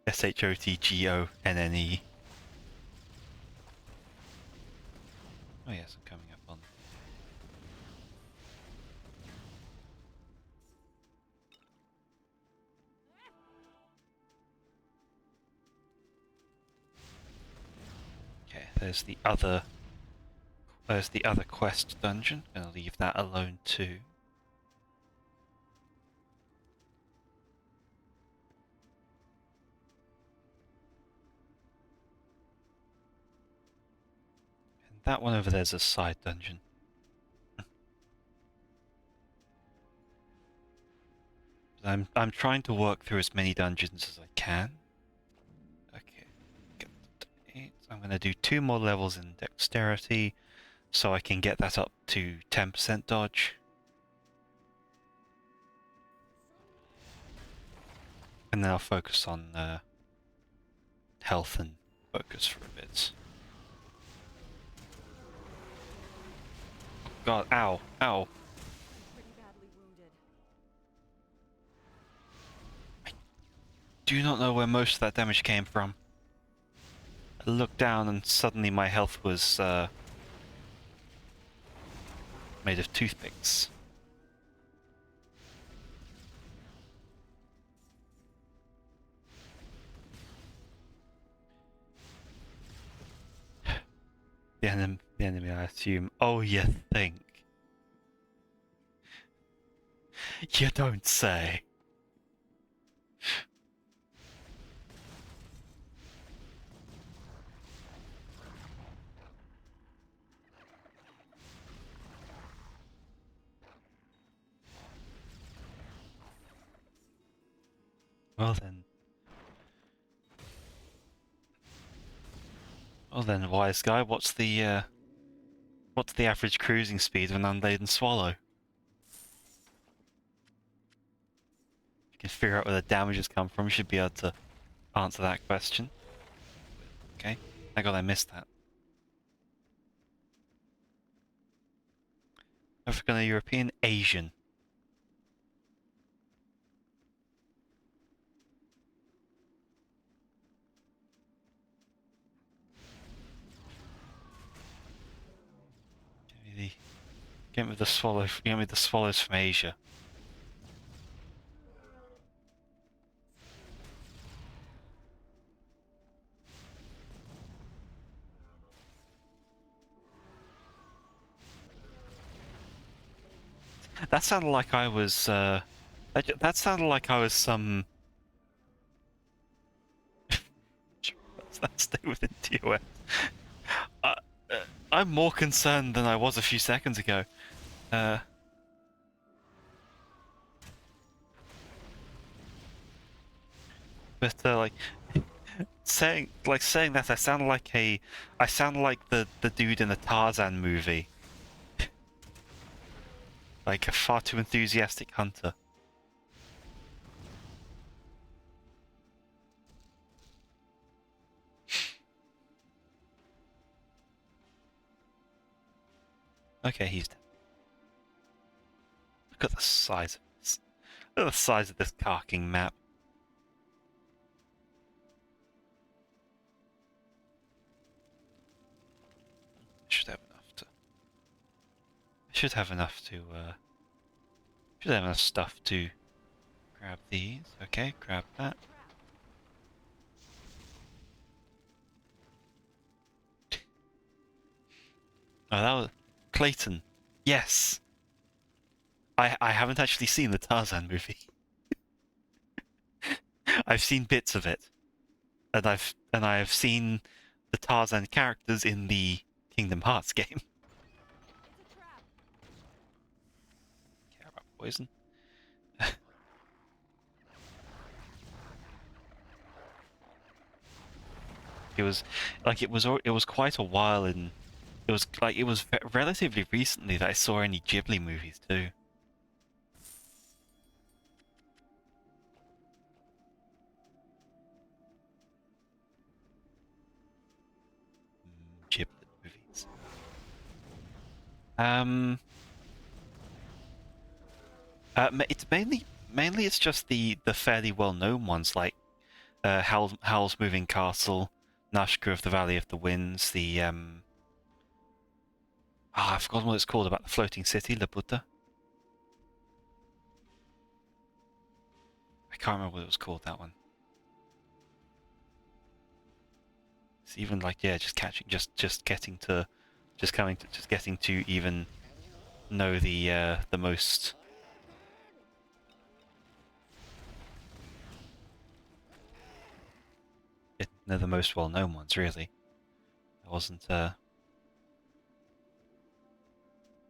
SHOTGONNE. Oh yes, I'm coming up on. Okay, there's the other quest dungeon. Gonna leave that alone too. And that one over there's a side dungeon. I'm trying to work through as many dungeons as I can. Okay, get to 8. I'm gonna do 2 more levels in dexterity, so I can get that up to 10% dodge. And then I'll focus on health and focus for a bit. God, ow, ow. Pretty badly wounded. Do not know where most of that damage came from. I looked down and suddenly my health was made of toothpicks. The enemy, I assume. Oh, you think? You don't say. Well then. Well then, wise guy, what's the average cruising speed of an unladen swallow? If you can figure out where the damages come from, you should be able to answer that question. Okay. Thank God I missed that. African, European, Asian. Get me the swallows from Asia. That sounded like I was that sounded like I was some let's stay within TOS. Uh, I'm more concerned than I was a few seconds ago. But like saying that, I sound like the dude in the Tarzan movie, like a far too enthusiastic hunter. Okay, he's dead. Look at the size of this. Look at the size of this carking map. Should have enough should have enough to should have enough stuff to grab these. Okay, grab that. Oh, that was Clayton. Yes. I haven't actually seen the Tarzan movie. I've seen bits of it, and I've seen the Tarzan characters in the Kingdom Hearts game. It's a trap. Care about poison. It was like it was quite a while, and it was like it was relatively recently that I saw any Ghibli movies too. Ghibli movies. It's mainly it's just the fairly well known ones like Howl's Moving Castle, Nashka of the Valley of the Winds, the I've forgotten what it's called about the floating city, Laputa. I can't remember what it was called, that one. It's even like just getting to even know the most know the most well known ones really. I wasn't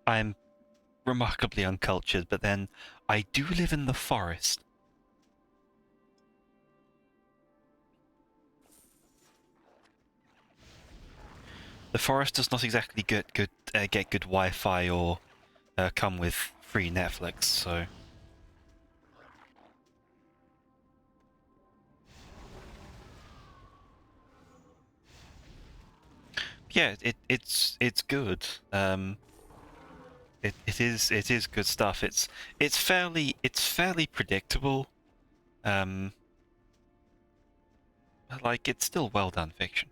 I'm remarkably uncultured, but then I do live in the forest. The forest does not exactly get good Wi-Fi or come with free Netflix, so yeah, it's good. It is good stuff. It's fairly predictable. Like it's still well done fiction.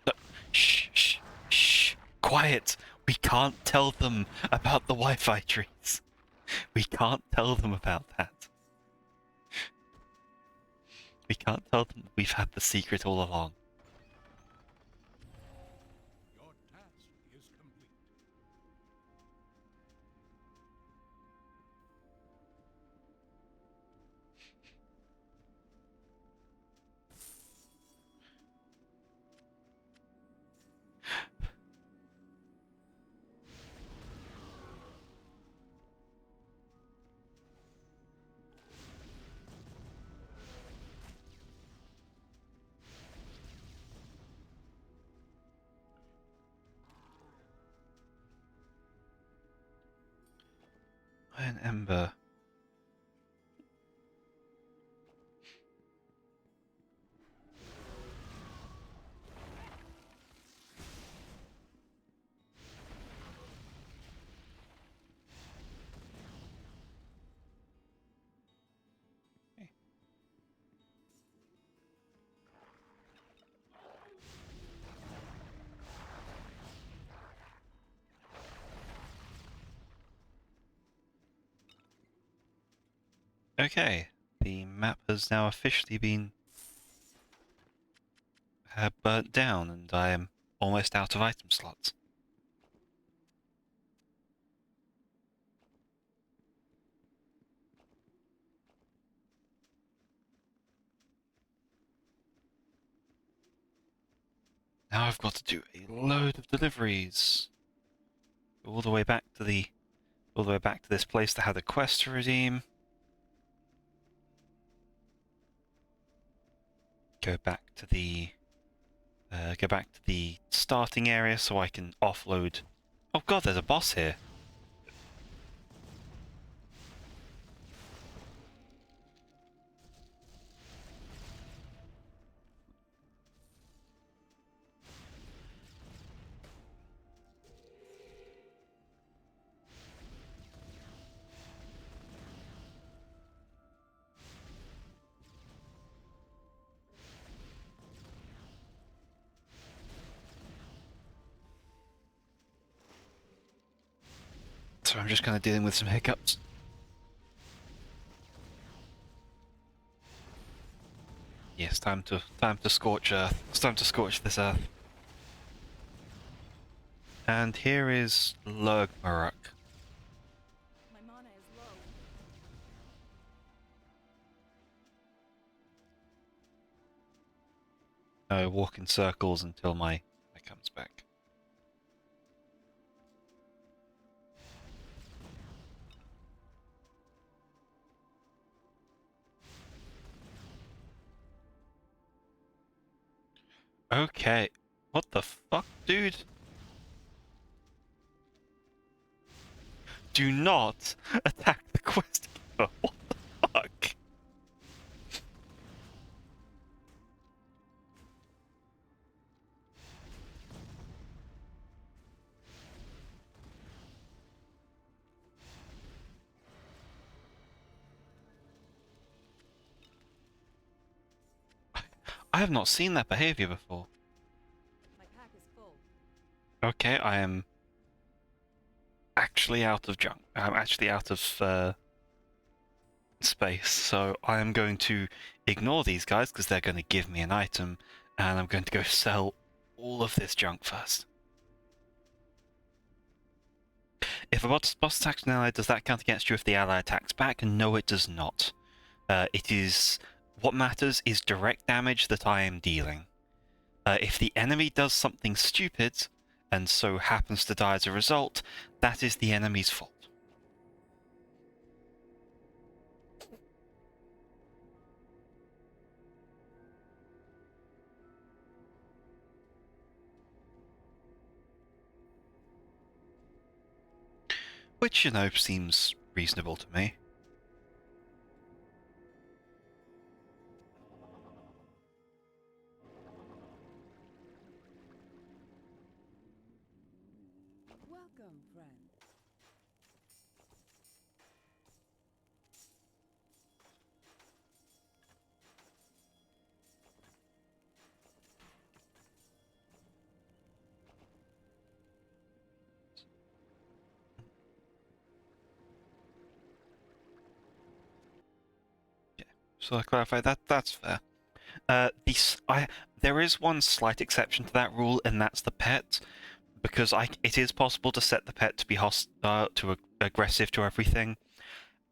No, shh, quiet. We can't tell them about the Wi-Fi trees. We can't tell them about that. We can't tell them that we've had the secret all along. Your task is complete. Iron Ember. Okay, the map has now officially been burnt down, and I am almost out of item slots. Now I've got to do a load of deliveries. All the way back to this place that had a quest to redeem. Go back to the starting area so I can offload. Oh god, there's a boss here. So I'm just kind of dealing with some hiccups. Yes, time to scorch Earth. It's time to scorch this Earth. And here is Lurgmaruk. My mana is low. I walk in circles until my comes back. Okay. What the fuck, dude? Do not attack the quest giver. What the fuck? I have not seen that behavior before. My pack is full. Okay, I am actually out of junk. I'm actually out of space, so I am going to ignore these guys because they're going to give me an item, and I'm going to go sell all of this junk first. If a boss attacks an ally, does that count against you if the ally attacks back? No, it does not. It is... What matters is direct damage that I am dealing. If the enemy does something stupid, and so happens to die as a result, that is the enemy's fault. Which, you know, seems reasonable to me. Welcome, friend. So I clarify that that's fair. There is one slight exception to that rule, and that's the pet, because it is possible to set the pet to be aggressive to everything,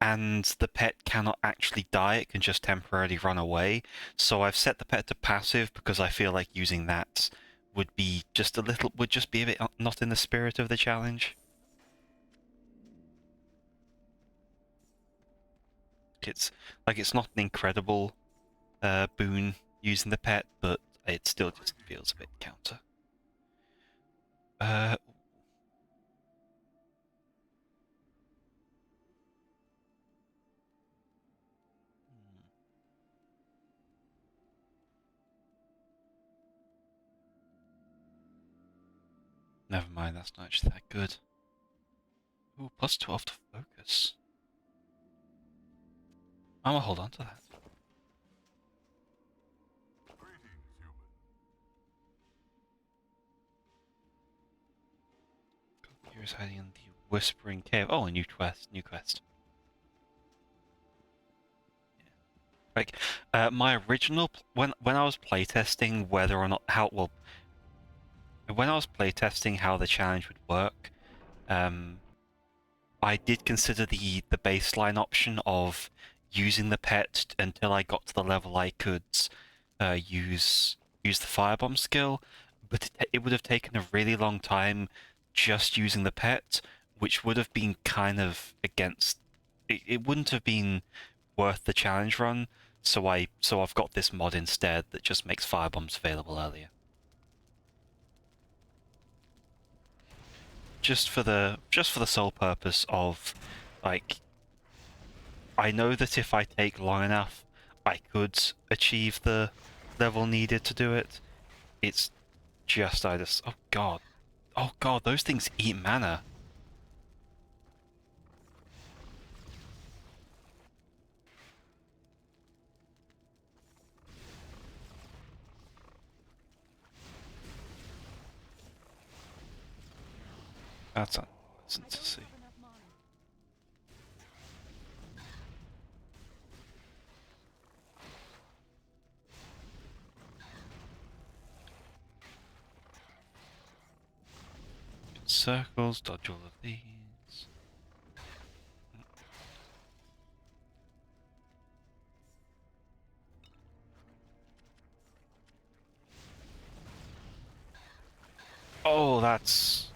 and the pet cannot actually die; it can just temporarily run away. So I've set the pet to passive because I feel like using that would be just a bit not in the spirit of the challenge. It's not an incredible boon using the pet, but it still just feels a bit counter. Never mind, that's not actually that good. Ooh, plus 12 to focus. I'm gonna hold on to that. Greetings, human. Here's hiding in the Whispering Cave. Oh, a new quest. New quest. Like, my original when I was playtesting whether or not when I was playtesting how the challenge would work, I did consider the baseline option of using the pet until I got to the level I could use the Firebomb skill, but it would have taken a really long time just using the pet, which would have been kind of against. It wouldn't have been worth the challenge run. So I've got this mod instead that just makes Firebombs available earlier. Just for the sole purpose of, like, I know that if I take long enough, I could achieve the level needed to do it. It's just oh god, those things eat mana. That's unpleasant to see. Have enough mana. Circles, dodge all of these. Oh, that's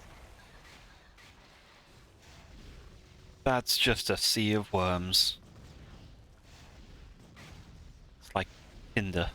just a sea of worms. It's like Tinder.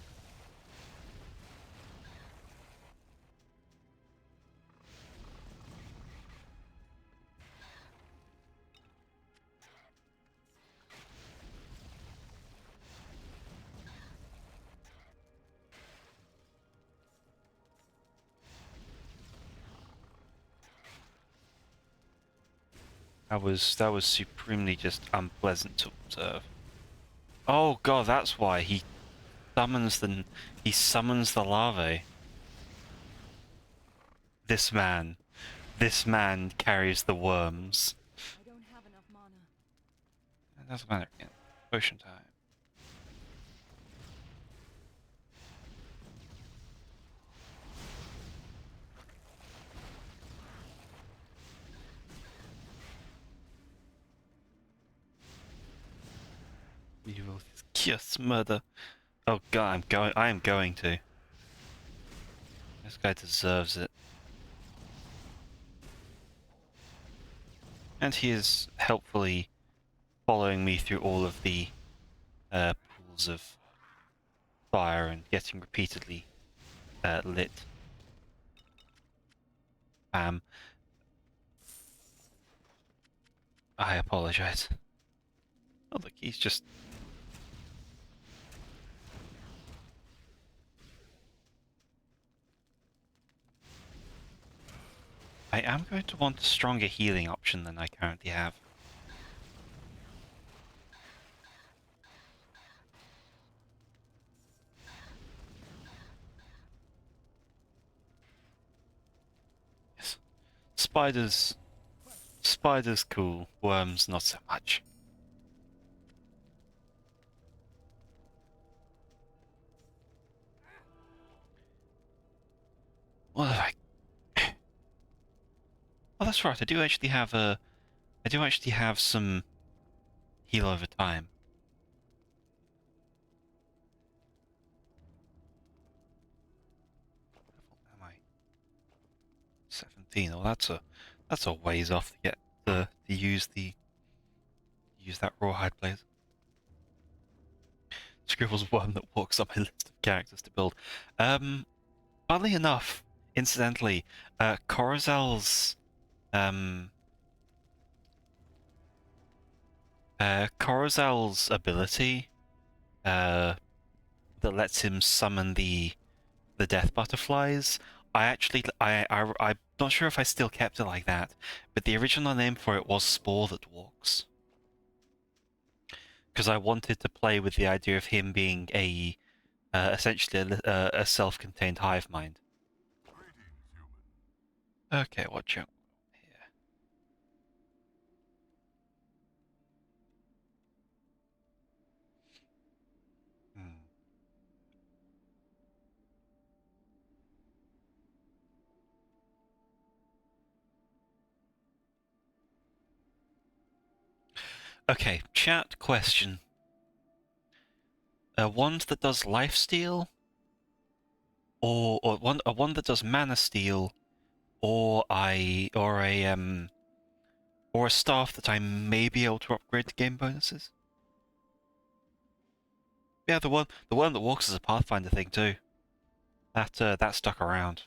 That was supremely just unpleasant to observe. Oh god, that's why he summons the larvae. This man carries the worms. I don't have enough mana. It doesn't matter again. Potion time. You will just murder. Oh god, I am going to. This guy deserves it. And he is helpfully following me through all of the pools of fire and getting repeatedly lit. I apologize. Oh look, he's just... I am going to want a stronger healing option than I currently have. Yes. Spiders cool, worms not so much. What have I... Oh, that's right. I do actually have some heal over time. Am I 17? Oh, that's a ways off to get to use that rawhide blaze. Scribble's one that walks on my list of characters to build. Funnily enough, incidentally, Corazel's ability that lets him summon the death butterflies. I'm not sure if I still kept it like that, but the original name for it was Spore That Walks. Because I wanted to play with the idea of him being essentially a self-contained hive mind. Okay, watch out. Here. Okay, chat question. A wand that does lifesteal, or a wand that does mana steal, or a staff that I may be able to upgrade to game bonuses. Yeah, the one that walks is a Pathfinder thing too. That stuck around.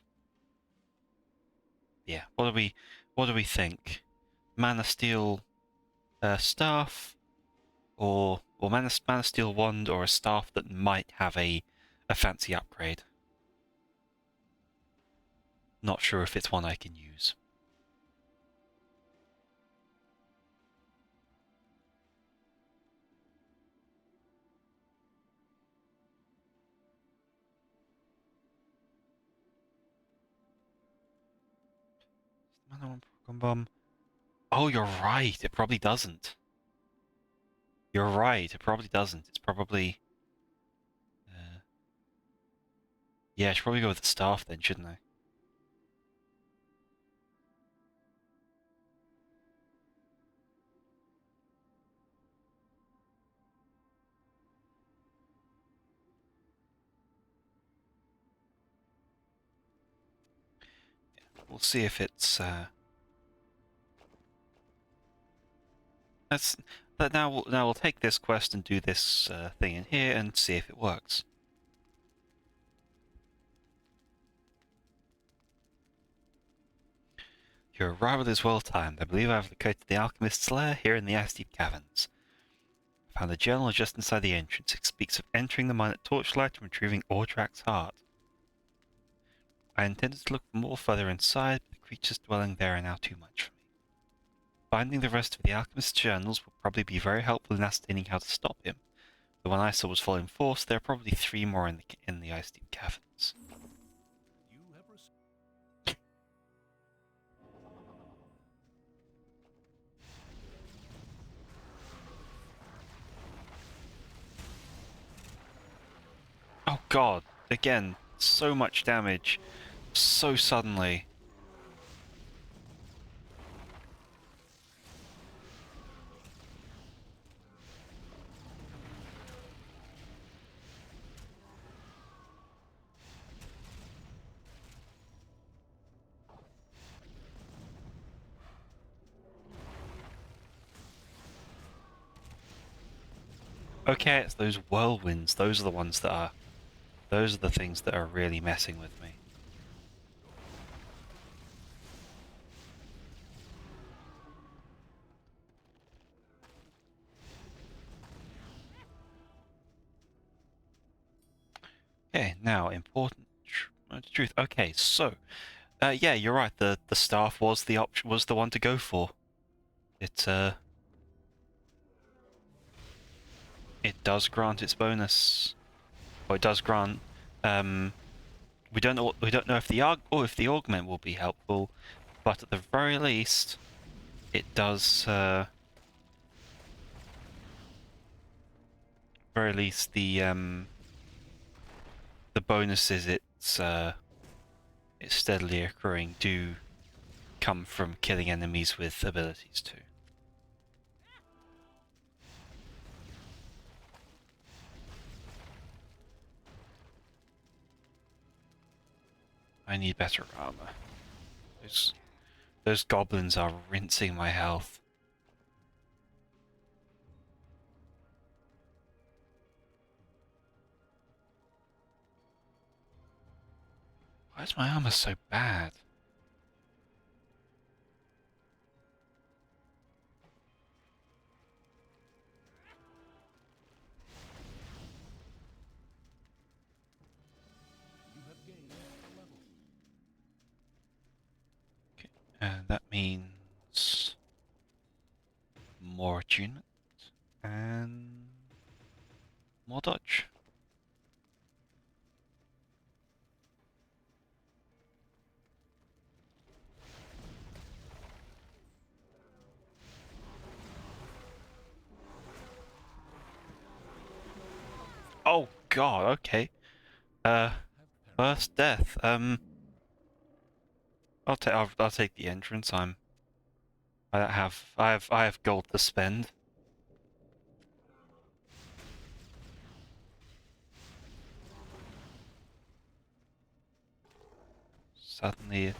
Yeah. What do we think? Mana steal staff, or mana steal wand, or a staff that might have a fancy upgrade. Not sure if it's one I can use. Mana one proton bomb. Oh, you're right. It probably doesn't. You're right. It probably doesn't. It's probably. Yeah, I should probably go with the staff then, shouldn't I? we'll see if it's now we'll take this quest and do this thing in here and see if it works. Your arrival is well timed. I believe I have located the alchemist's lair here in the ice deep caverns. I found a journal just inside the entrance. It speaks of entering the mine at Torchlight and retrieving Ordrak's heart. I intended to look for more further inside, but the creatures dwelling there are now too much for me. Finding the rest of the alchemist's journals will probably be very helpful in ascertaining how to stop him. The one I saw was full in force. There are probably 3 more in the ice deep caverns. You have received. Oh god, again, so much damage, so suddenly. Okay, it's those whirlwinds, those are the ones that are... Those are the things that are really messing with me. Okay, now, important truth. Okay, so... yeah, you're right, the staff was the option, was the one to go for. It does grant its bonus. Or it does grant... we don't know if the augment will be helpful, but at the very least, it does. Very least the bonuses it's steadily accruing do come from killing enemies with abilities too. I need better armor. Those goblins are rinsing my health. Why is my armor so bad? You have gained a level. Okay, and that means more attunement and more dodge. Oh god, okay. First death. I'll take the entrance. I have gold to spend. Suddenly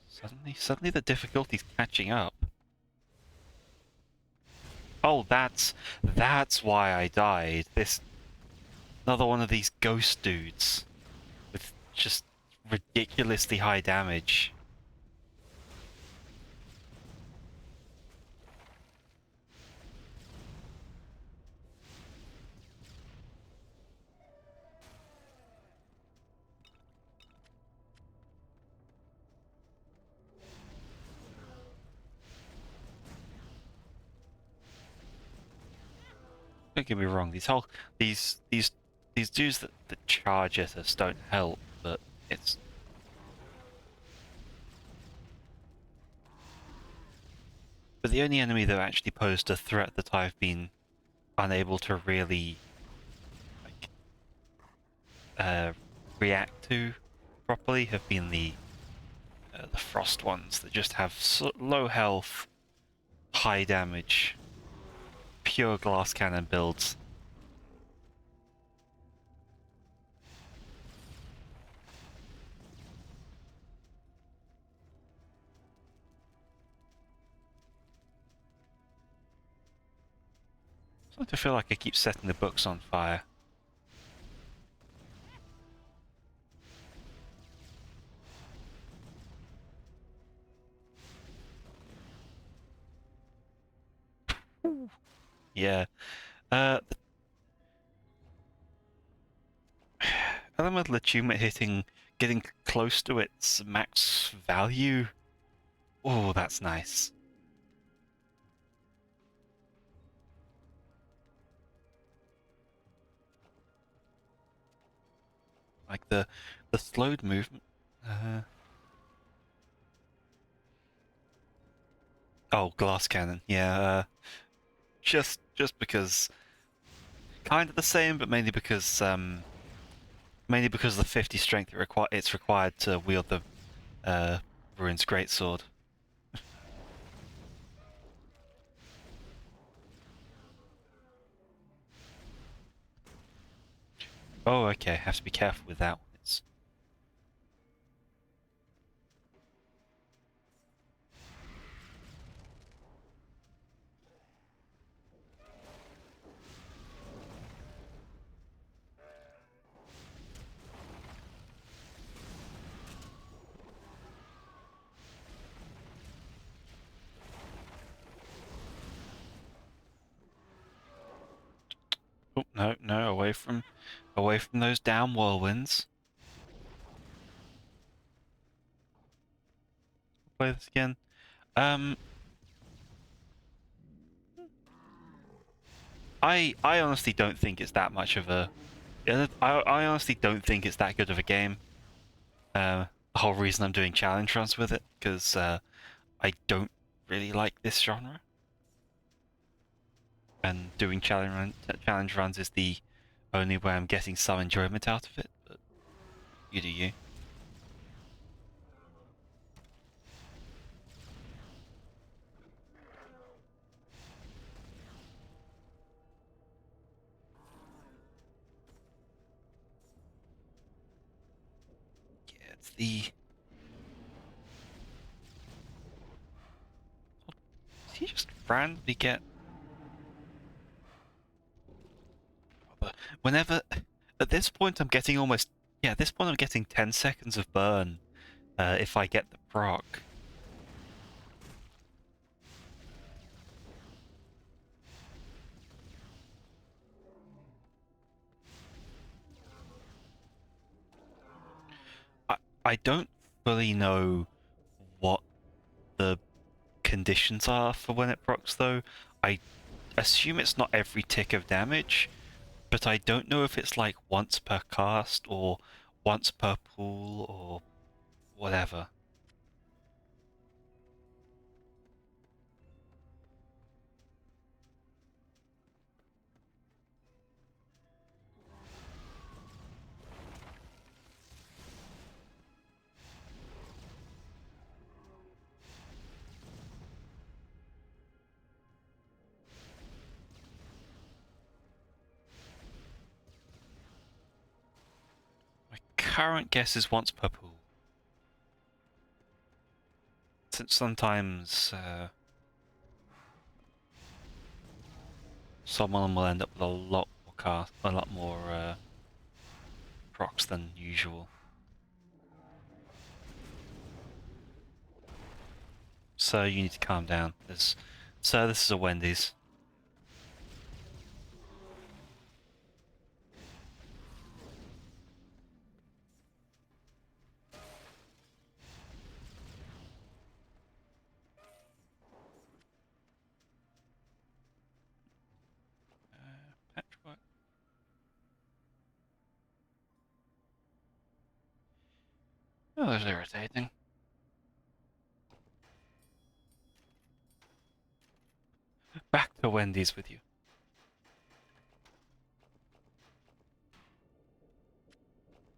suddenly the difficulty's catching up. Oh, that's why I died. This another one of these ghost dudes with just ridiculously high damage. Don't get me wrong, these dudes that charge at us don't help, but it's the only enemy that actually posed a threat that I've been unable to really like react to properly have been the frost ones that just have low health, high damage, pure glass cannon builds. starting to feel like I keep setting the books on fire. Yeah. Elemental attunement getting close to its max value. Oh, that's nice. Like the slowed movement. Oh, glass cannon. Yeah. Just because, kind of the same, but mainly because of the 50 strength it's required to wield the Ruin's greatsword. Oh, okay. Have to be careful with that one. It's oh no, no, away from those down whirlwinds. Play this again. I honestly don't think it's that much of a. I honestly don't think it's that good of a game. The whole reason I'm doing challenge runs with it, because I don't really like this genre, and doing challenge runs is the only way I'm getting some enjoyment out of it. But you do you. Yeah, it's the. Did he just randomly get? Whenever, at this point, I'm getting almost. Yeah, at this point, I'm getting 10 seconds of burn if I get the proc. I don't fully know what the conditions are for when it procs, though. I assume it's not every tick of damage, but I don't know if it's like once per cast or once per pool or whatever. My current guess is once per pool. Since sometimes someone will end up with a lot more procs than usual. Sir, you need to calm down. Sir, this is a Wendy's. Patchwork. Oh, that's irritating. Back to Wendy's with you.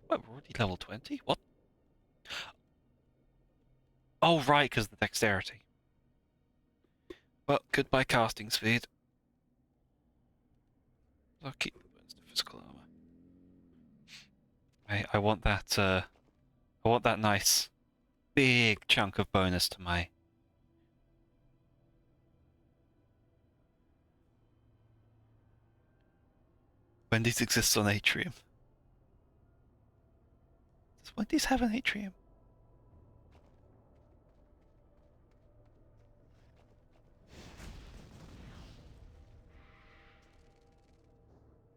What, we're already level 20? What? Oh, right, because of the dexterity. Well, goodbye casting speed. I'll keep the bonus to physical armor. I want that, I want that nice big chunk of bonus to my... Wendy's exists on Atrium. Does Wendy's have an Atrium?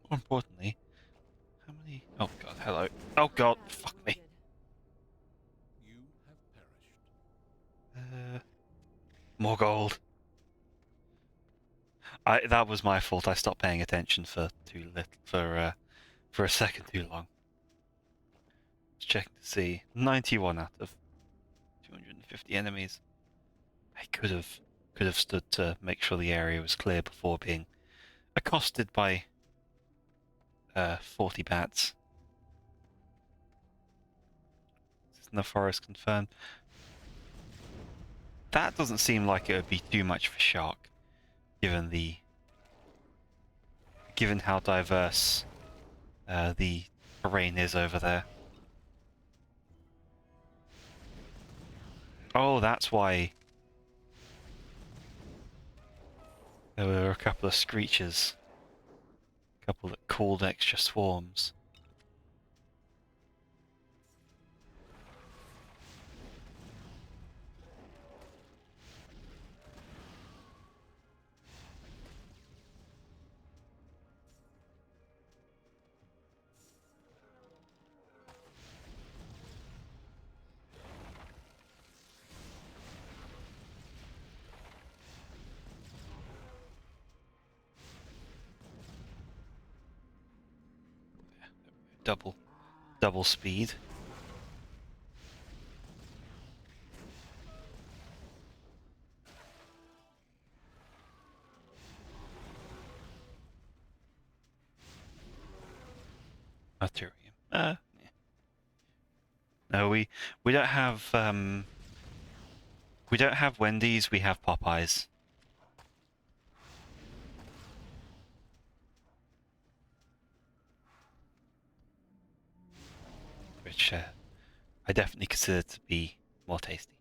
More importantly, how many? Oh god, hello. Oh god, fuck me. You have perished. More gold. That was my fault. I stopped paying attention for too little for a second too long. Just checking to see 91 out of 250 enemies. I could have stood to make sure the area was clear before being accosted by 40 bats. Is in the forest confirmed. That doesn't seem like it would be too much for shark, given how diverse the terrain is over there. Oh, that's why there were a couple of screeches. A couple that called extra swarms. Double speed. Arterium. Yeah. No, we don't have Wendy's. We have Popeyes. Which I definitely consider to be more tasty.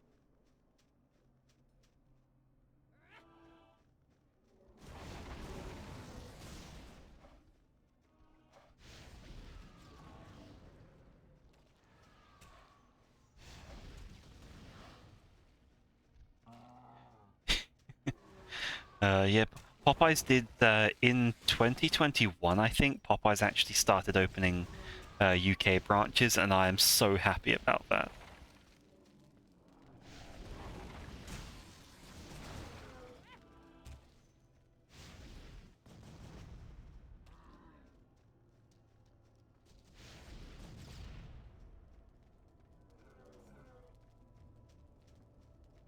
Yeah, Popeyes did in 2021. I think Popeyes actually started opening UK branches, and I am so happy about that.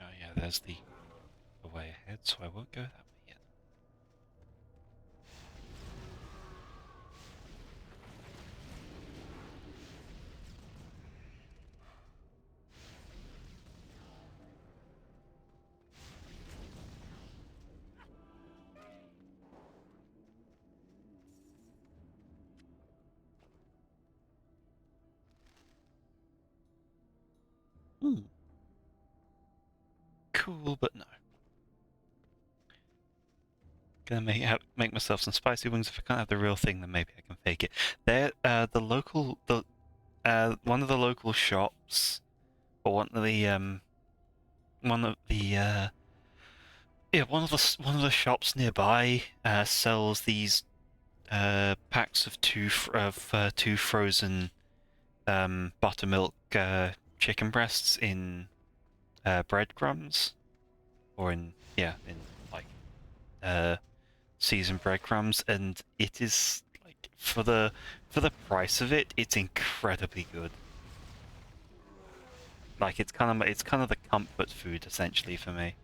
Oh yeah, there's the way ahead, so I won't go that way yet. Cool, but no. Gonna make myself some spicy wings. If I can't have the real thing, then maybe I can fake it. They're one of the local shops, or one of the one of the shops nearby sells these packs of two frozen buttermilk chicken breasts in breadcrumbs, or in like seasoned breadcrumbs, and it is like for the price of it, it's incredibly good. Like it's kind of the comfort food essentially for me.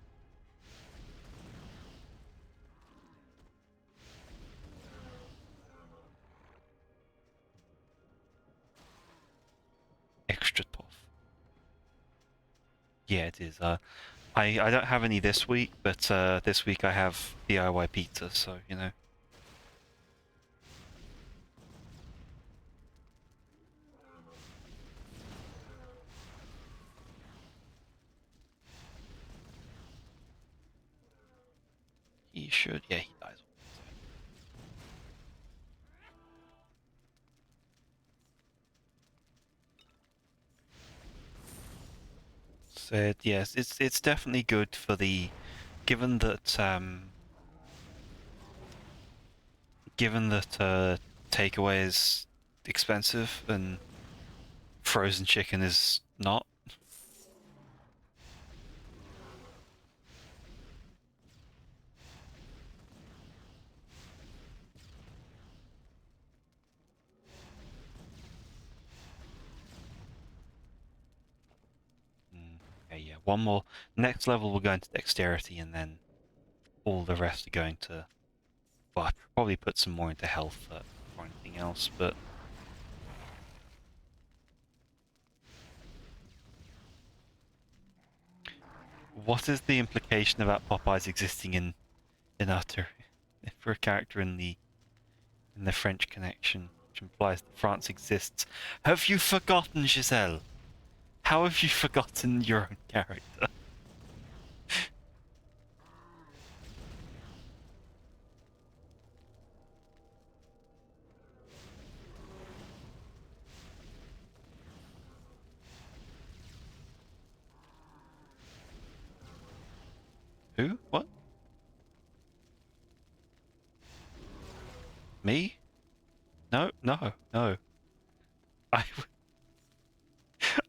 Extra tough. Yeah, it is. I don't have any this week, but this week I have DIY pizza, so you know. He should. Yeah, he dies. said, yes, it's definitely good for the given that takeaway is expensive and frozen chicken is not. Okay, yeah. One more. Next level we'll go into dexterity, and then all the rest are going to. Well, I probably put some more into health or anything else, but. What is the implication about Popeyes existing in Utter for a character in the French Connection, which implies that France exists? Have you forgotten, Giselle? How have you forgotten your own character? Who? What? Me? No, no, no. I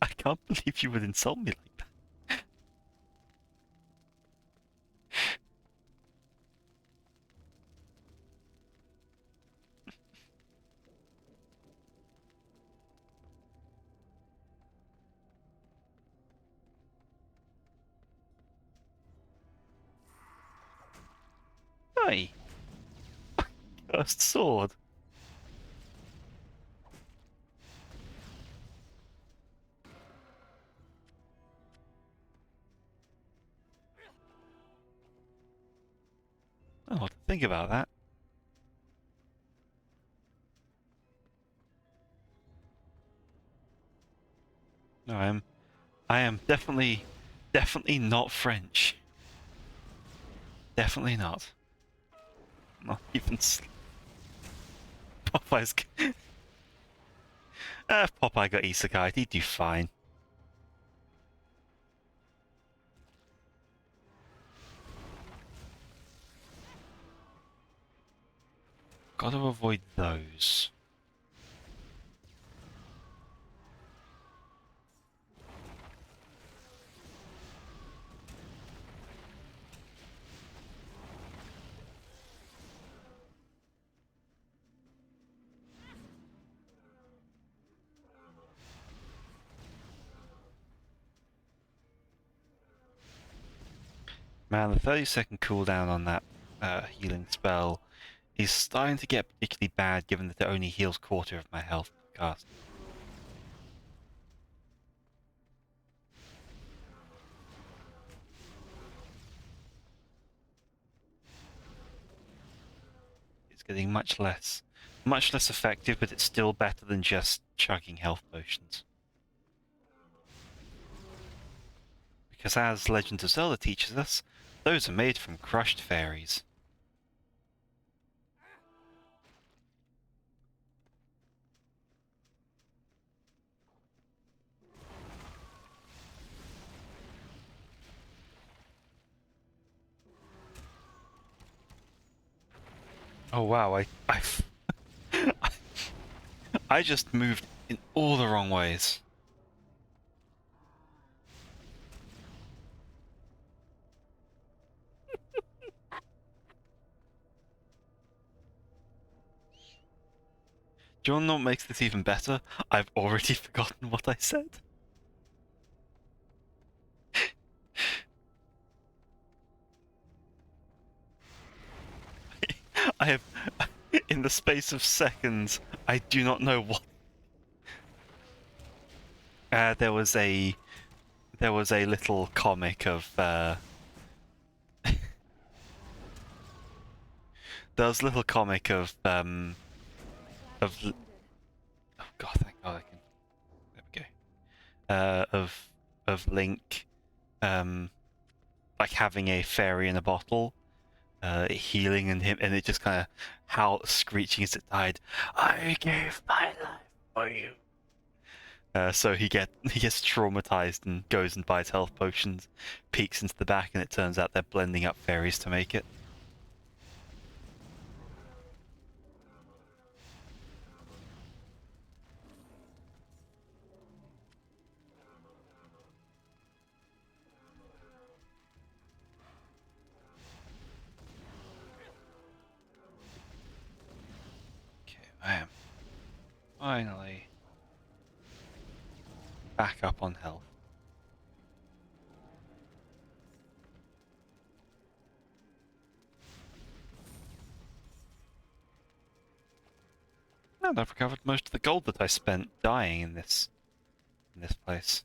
I can't believe you would insult me like that. Hey, cursed sword. I don't know what to think about that. No, I am definitely not French. Definitely not. Not even Popeye's. If Popeye got isekai'd, he'd do fine. Gotta avoid those. Man, the 30-second cooldown on that healing spell is starting to get particularly bad given that it only heals quarter of my health cast. It's getting much less effective, but it's still better than just chugging health potions. Because as Legend of Zelda teaches us, those are made from crushed fairies. Oh wow, I just moved in all the wrong ways. Do you know what makes this even better? I've already forgotten what I said. I have, in the space of seconds, I do not know what. There was a little comic of there was a little comic of oh god, thank god I can. There we go. Of Link, like having a fairy in a bottle, healing and him, and it just kind of screeching as it died. I gave my life for you. So he gets traumatized and goes and buys health potions, peeks into the back, and it turns out they're blending up fairies to make it. Okay, I am finally back up on health. And I've recovered most of the gold that I spent dying in this place.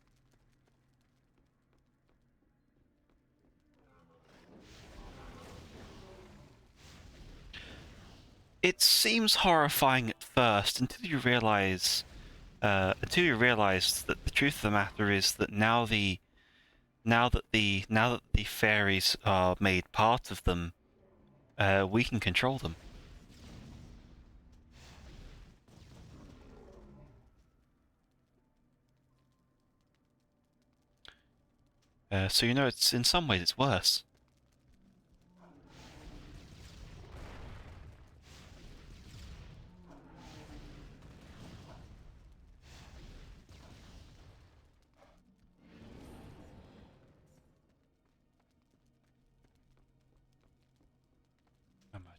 It seems horrifying at first until you realize that the truth of the matter is that now that the fairies are made part of them, we can control them. So you know, it's in some ways it's worse.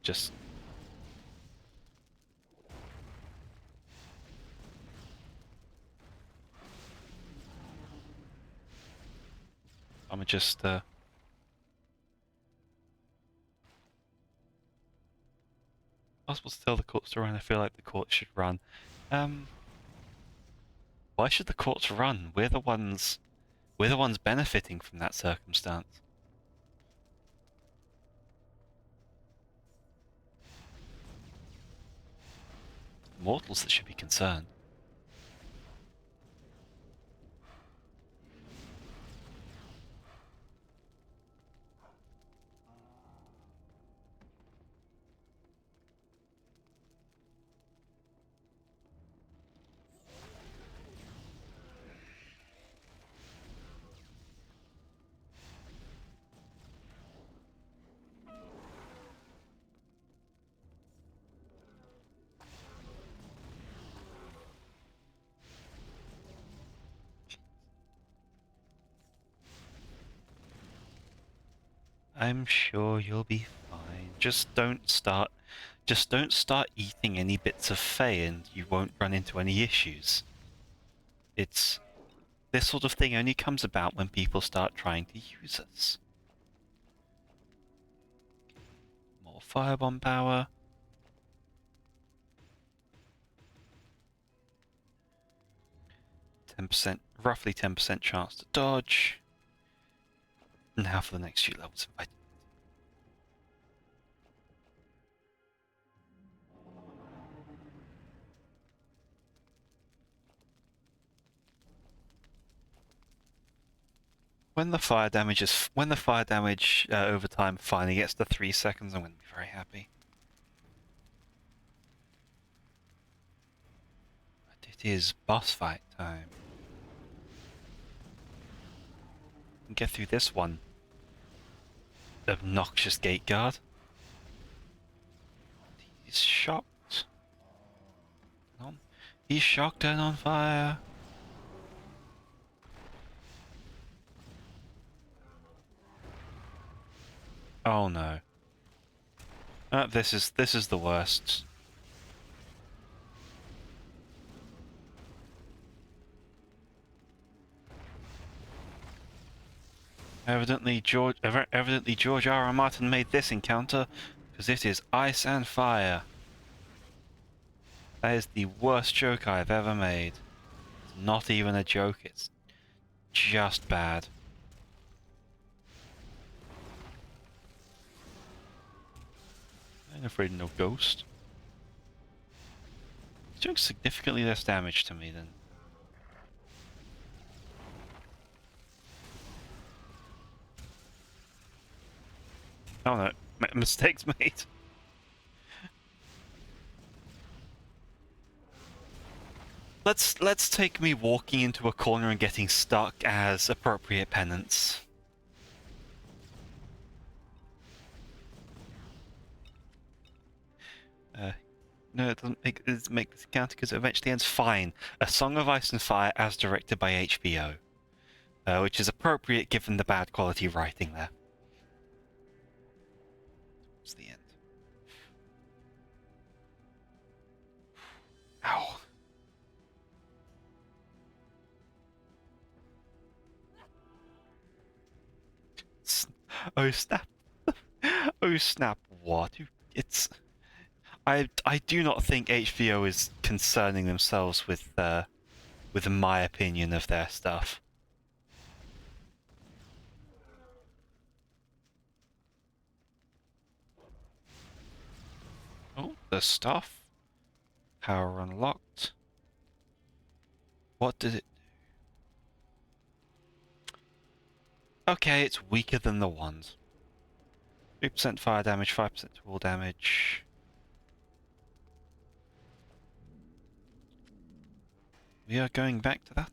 Just I'm just I was supposed to tell the courts to run. I feel like the courts should run. Why should the courts run? We're the ones benefiting from that circumstance. Mortals that should be concerned. I'm sure you'll be fine. Just don't start eating any bits of Fey and you won't run into any issues. It's this sort of thing only comes about when people start trying to use us. More firebomb power. Roughly 10% chance to dodge. Now for the next few levels. When the fire damage over time finally gets to 3 seconds, I'm going to be very happy. But it is boss fight time. Get through this one. Obnoxious gate guard. He's shocked. He's shocked and on fire. Oh no. This is the worst. Evidently George R. R. Martin made this encounter because it is ice and fire. That is the worst joke I've ever made. It's not even a joke, it's just bad. I'm afraid no ghost. It's doing significantly less damage to me than... Oh no, mistakes made. Let's take me walking into a corner and getting stuck as appropriate penance. No, it doesn't make this count because it eventually ends fine. A Song of Ice and Fire as directed by HBO, which is appropriate given the bad quality writing there. It's the end. Ow. Oh snap! Oh snap! What? It's. I do not think HBO is concerning themselves with my opinion of their stuff. Oh, the stuff. Power unlocked. What did it do? Okay, it's weaker than the ones. 3% fire damage, 5% to all damage. We are going back to that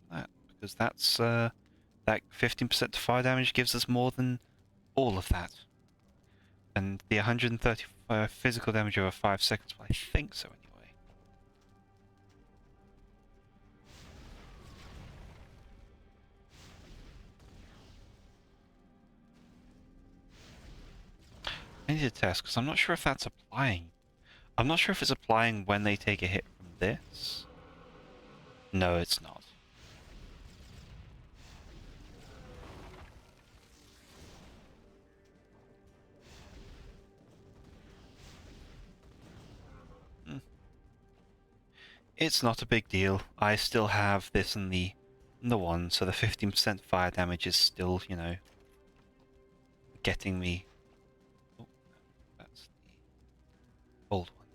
because that's that 15% to fire damage gives us more than all of that. And the 135 physical damage over 5 seconds, well, I think so anyway. I need to test because I'm not sure if that's applying. I'm not sure if it's applying when they take a hit from this. No, it's not. It's not a big deal. I still have this in the one, so the 15% fire damage is still, you know, getting me. Oh, that's the old one.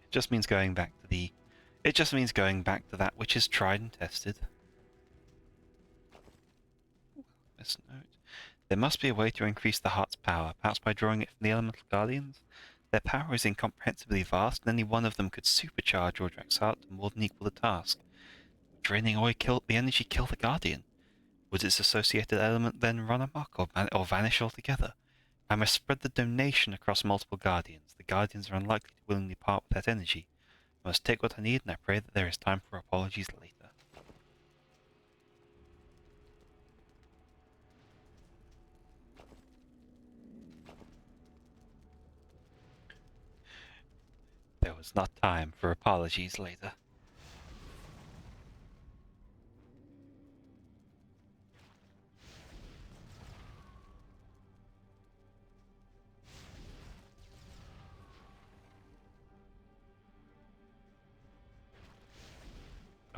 It just means going back to the. It just means going back to that which is tried and tested. This note. There must be a way to increase the heart's power, perhaps by drawing it from the elemental guardians. Their power is incomprehensibly vast, and any one of them could supercharge Ordrak's heart to more than equal the task. Draining away the energy kill the guardian. Would its associated element then run amok or vanish altogether? I must spread the donation across multiple guardians. The guardians are unlikely to willingly part with that energy. I must take what I need, and I pray that there is time for apologies later. There was not time for apologies later.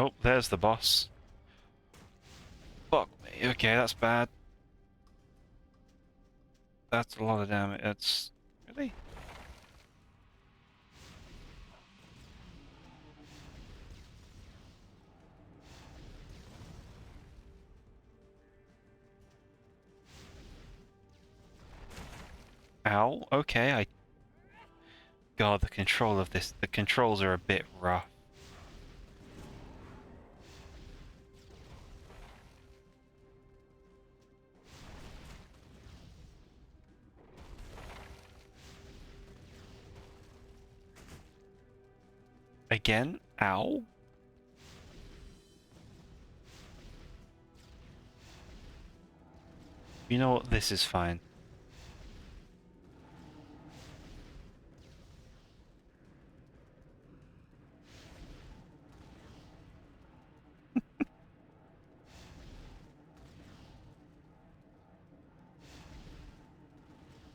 Oh, there's the boss. Fuck me. Okay, that's bad. That's a lot of damage. It's... Really? Ow. Okay, God, the control of this... The controls are a bit rough. Again? Ow. You know what? This is fine.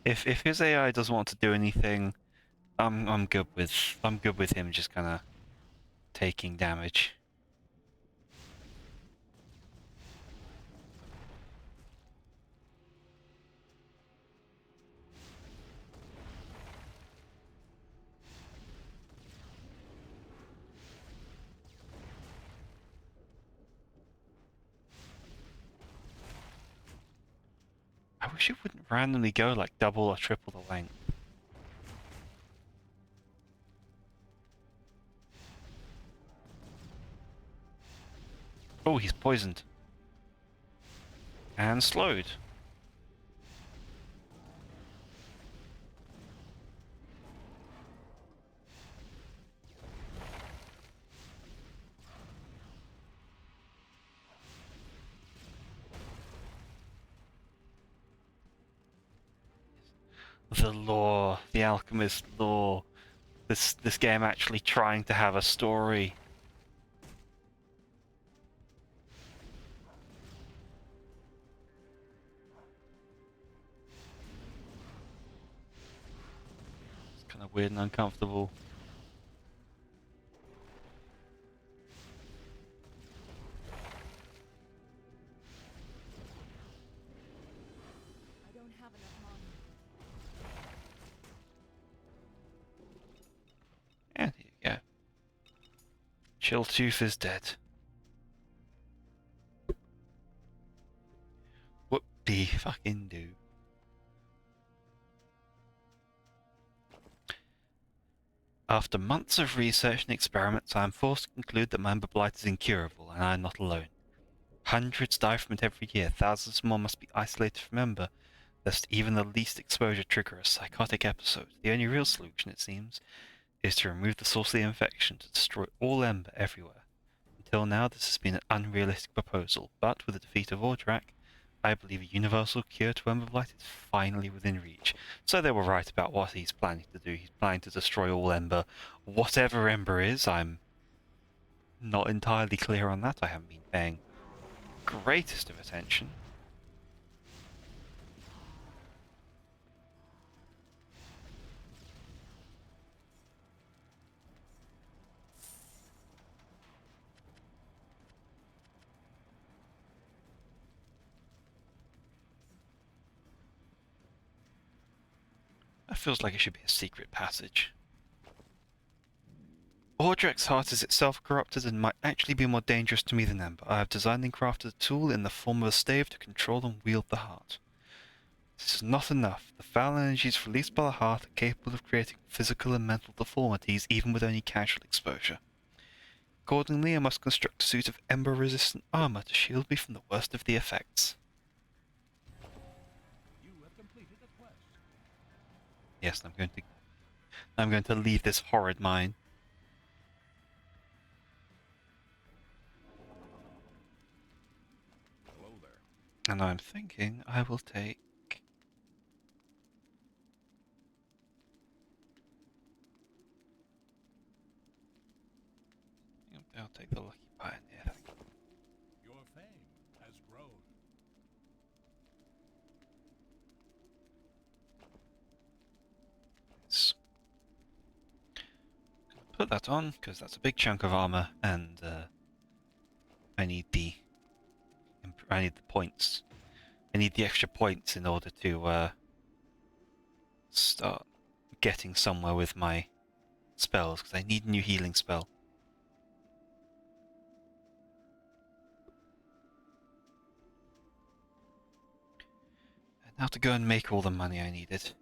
If his AI doesn't want to do anything, I'm good with him just kind of taking damage. wish it wouldn't randomly go like double or triple the length. Oh, he's poisoned. And slowed. The lore, the alchemist lore. This game actually trying to have a story. It's kind of weird and uncomfortable. I don't have enough money. And here you go. Chill Tooth is dead. Whoop-de fucking do. After months of research and experiments, I am forced to conclude that my Ember Blight is incurable, and I am not alone. Hundreds die from it every year, thousands more must be isolated from Ember, lest even the least exposure trigger a psychotic episode. The only real solution, it seems, is to remove the source of the infection, to destroy all Ember everywhere. Until now, this has been an unrealistic proposal, but with the defeat of Ordrak, I believe a universal cure to Ember Blight is finally within reach. So they were right about what he's planning to do. He's planning to destroy all Ember. Whatever Ember is, I'm not entirely clear on that. I haven't been paying greatest of attention. That feels like it should be a secret passage. Ordrak's heart is itself corrupted and might actually be more dangerous to me than Ember. I have designed and crafted a tool in the form of a stave to control and wield the heart. This is not enough. The foul energies released by the heart are capable of creating physical and mental deformities even with only casual exposure. Accordingly, I must construct a suit of ember-resistant armor to shield me from the worst of the effects. You have completed a quest. Yes, I'm going to leave this horrid mine. Hello there. And I'm thinking I will take... I'll take the Lucky Pioneer. Your fame has grown. Yes. Put that on, because that's a big chunk of armor, and I need the points. I need the extra points in order to start getting somewhere with my spells, because I need a new healing spell. And now to go and make all the money I needed.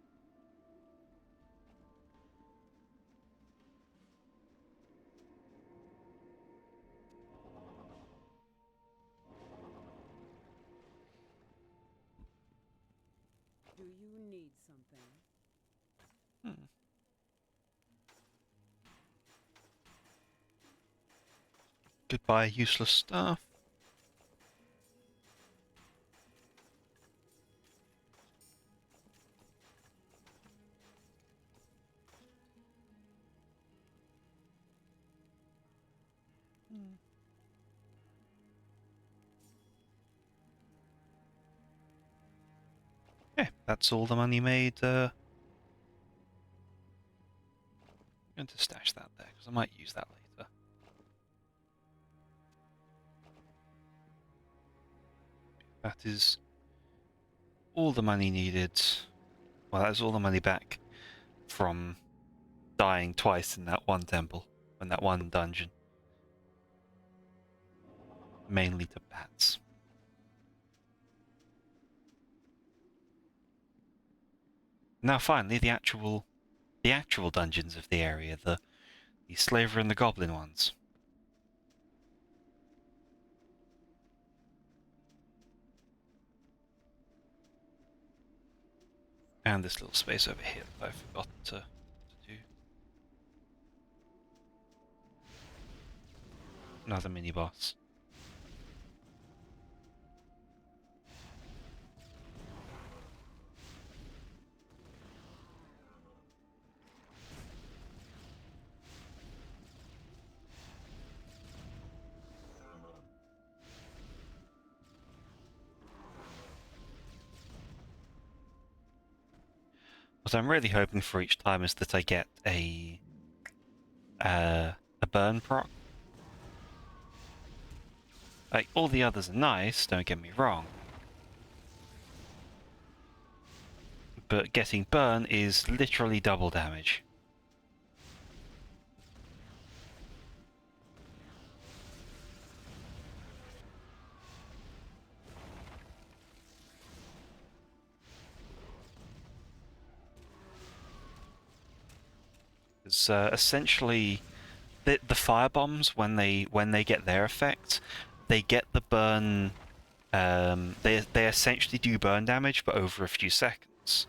Do you need something? Hmm. Goodbye, useless stuff. Yeah, that's all the money made. I'm going to stash that there, because I might use that later. That is all the money needed. Well, that is all the money back from dying twice in that one temple, in that one dungeon. Mainly to bats. Now finally the actual dungeons of the area, the Slaver and the Goblin ones. And this little space over here that I forgot to do. Another mini boss. What I'm really hoping for each time is that I get a burn proc. Like, all the others are nice, don't get me wrong. But getting burn is literally double damage. It's essentially the firebombs when they get their effect, they get the burn. They essentially do burn damage, but over a few seconds,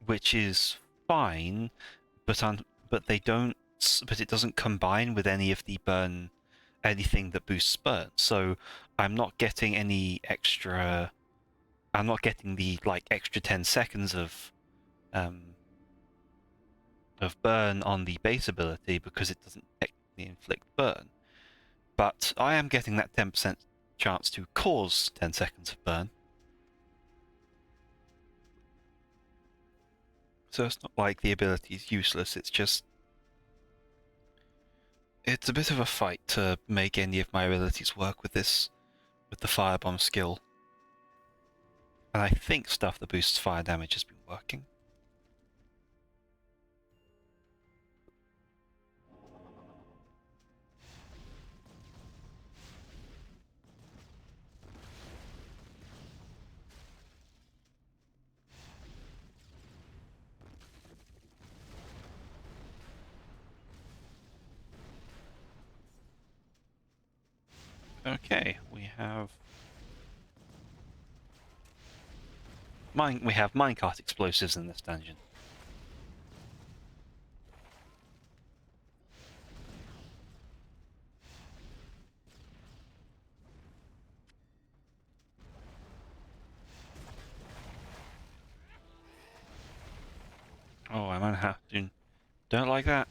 which is fine, but they don't. But it doesn't combine with any of the burn, anything that boosts burn. So I'm not getting any extra. I'm not getting the extra 10 seconds of burn on the base ability because it doesn't technically inflict burn. But I am getting that 10% chance to cause 10 seconds of burn. So it's not like the ability is useless, it's just... It's a bit of a fight to make any of my abilities work with this, with the Firebomb skill. And I think stuff that boosts fire damage has been working. Okay, we have minecart explosives in this dungeon. Oh, I might have to. Don't like that.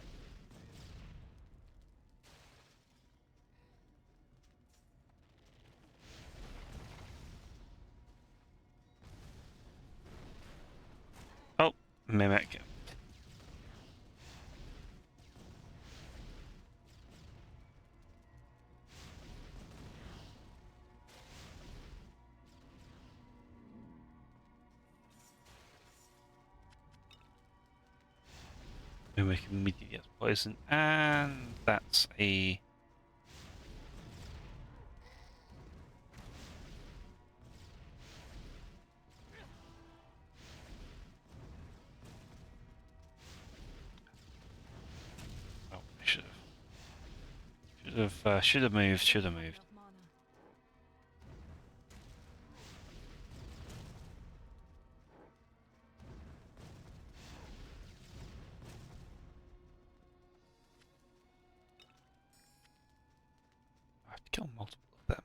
Oh, mimic. Mimic immediately gets poison, and that's a... Oh, I should have moved. Of mana. I have to kill multiple of them.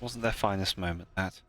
Wasn't their finest moment, that?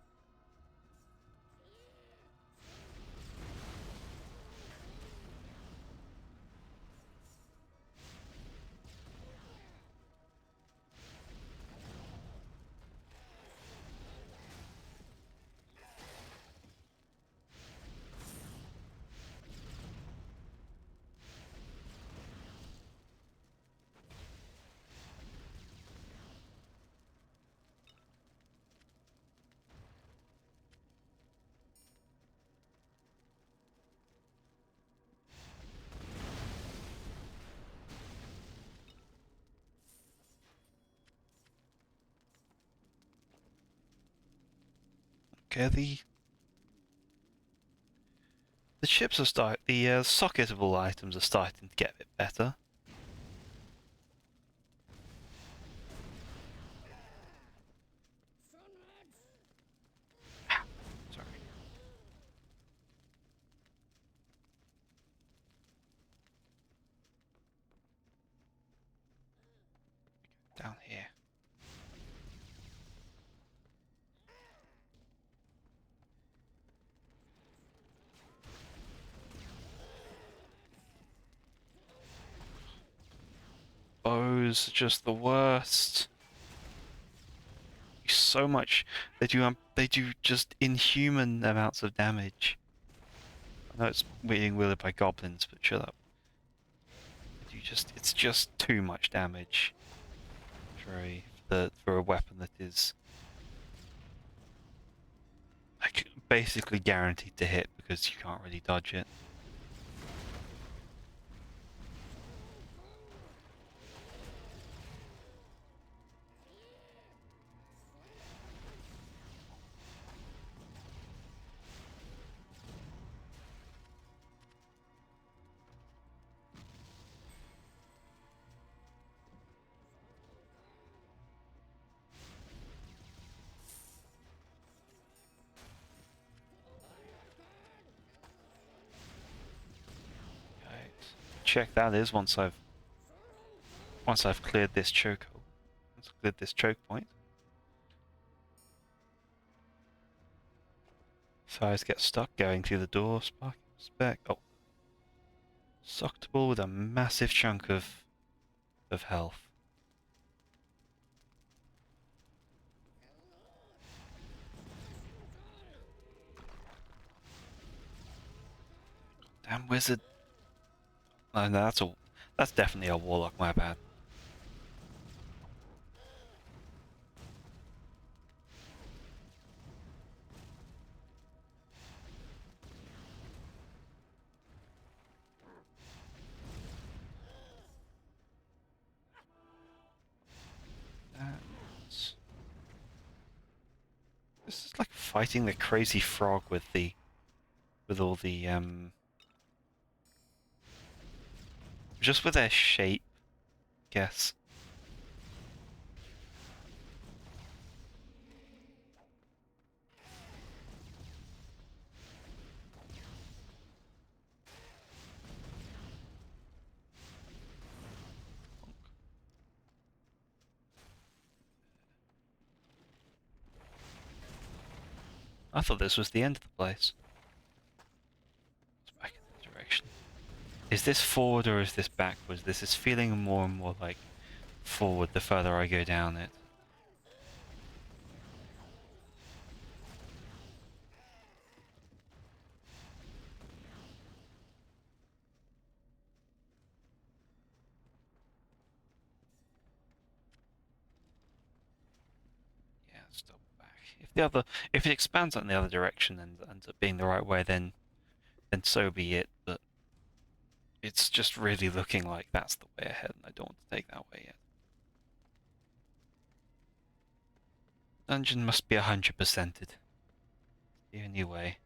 Okay, the chips are the socketable items are starting to get a bit better. Ah, sorry. Down here. Bows are just the worst. So much. They do just inhuman amounts of damage. I know it's being wielded by goblins, but shut up. It's just too much damage for a weapon that is like basically guaranteed to hit because you can't really dodge it. Right. Check that is once I've cleared this choke point. Fires get stuck going through the door. Sparking spec. Oh, Socketable with a massive chunk of health. Damn wizard. Oh, no, that's definitely a warlock. My bad. This is like fighting the crazy frog with all the just with their shape, guess. I thought this was the end of the place. It's back in that direction. Is this forward or is this backwards? This is feeling more and more like forward the further I go down it. Yeah, it's double back. If it expands in the other direction and ends up being the right way, then so be it. But it's just really looking like that's the way ahead, and I don't want to take that way yet. Dungeon must be 100%ed. The only way.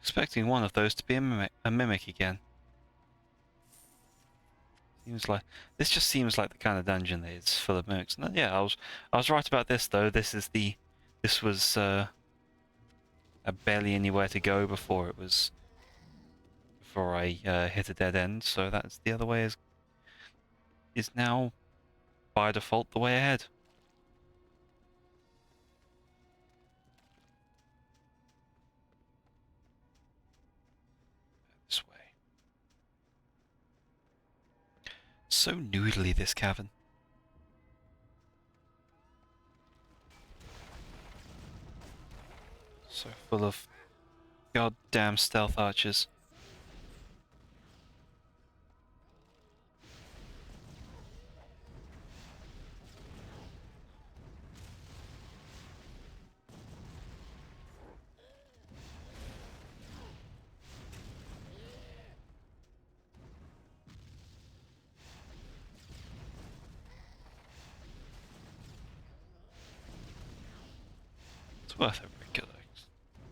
Expecting one of those to be a mimic again. Seems like this just seems like the kind of dungeon that is full of mimics. And yeah, I was right about this though. This was barely anywhere to go before I hit a dead end. So that's the other way is now by default the way ahead. This way. So noodly, this cavern. So full of Goddamn stealth archers. It's worth a regular.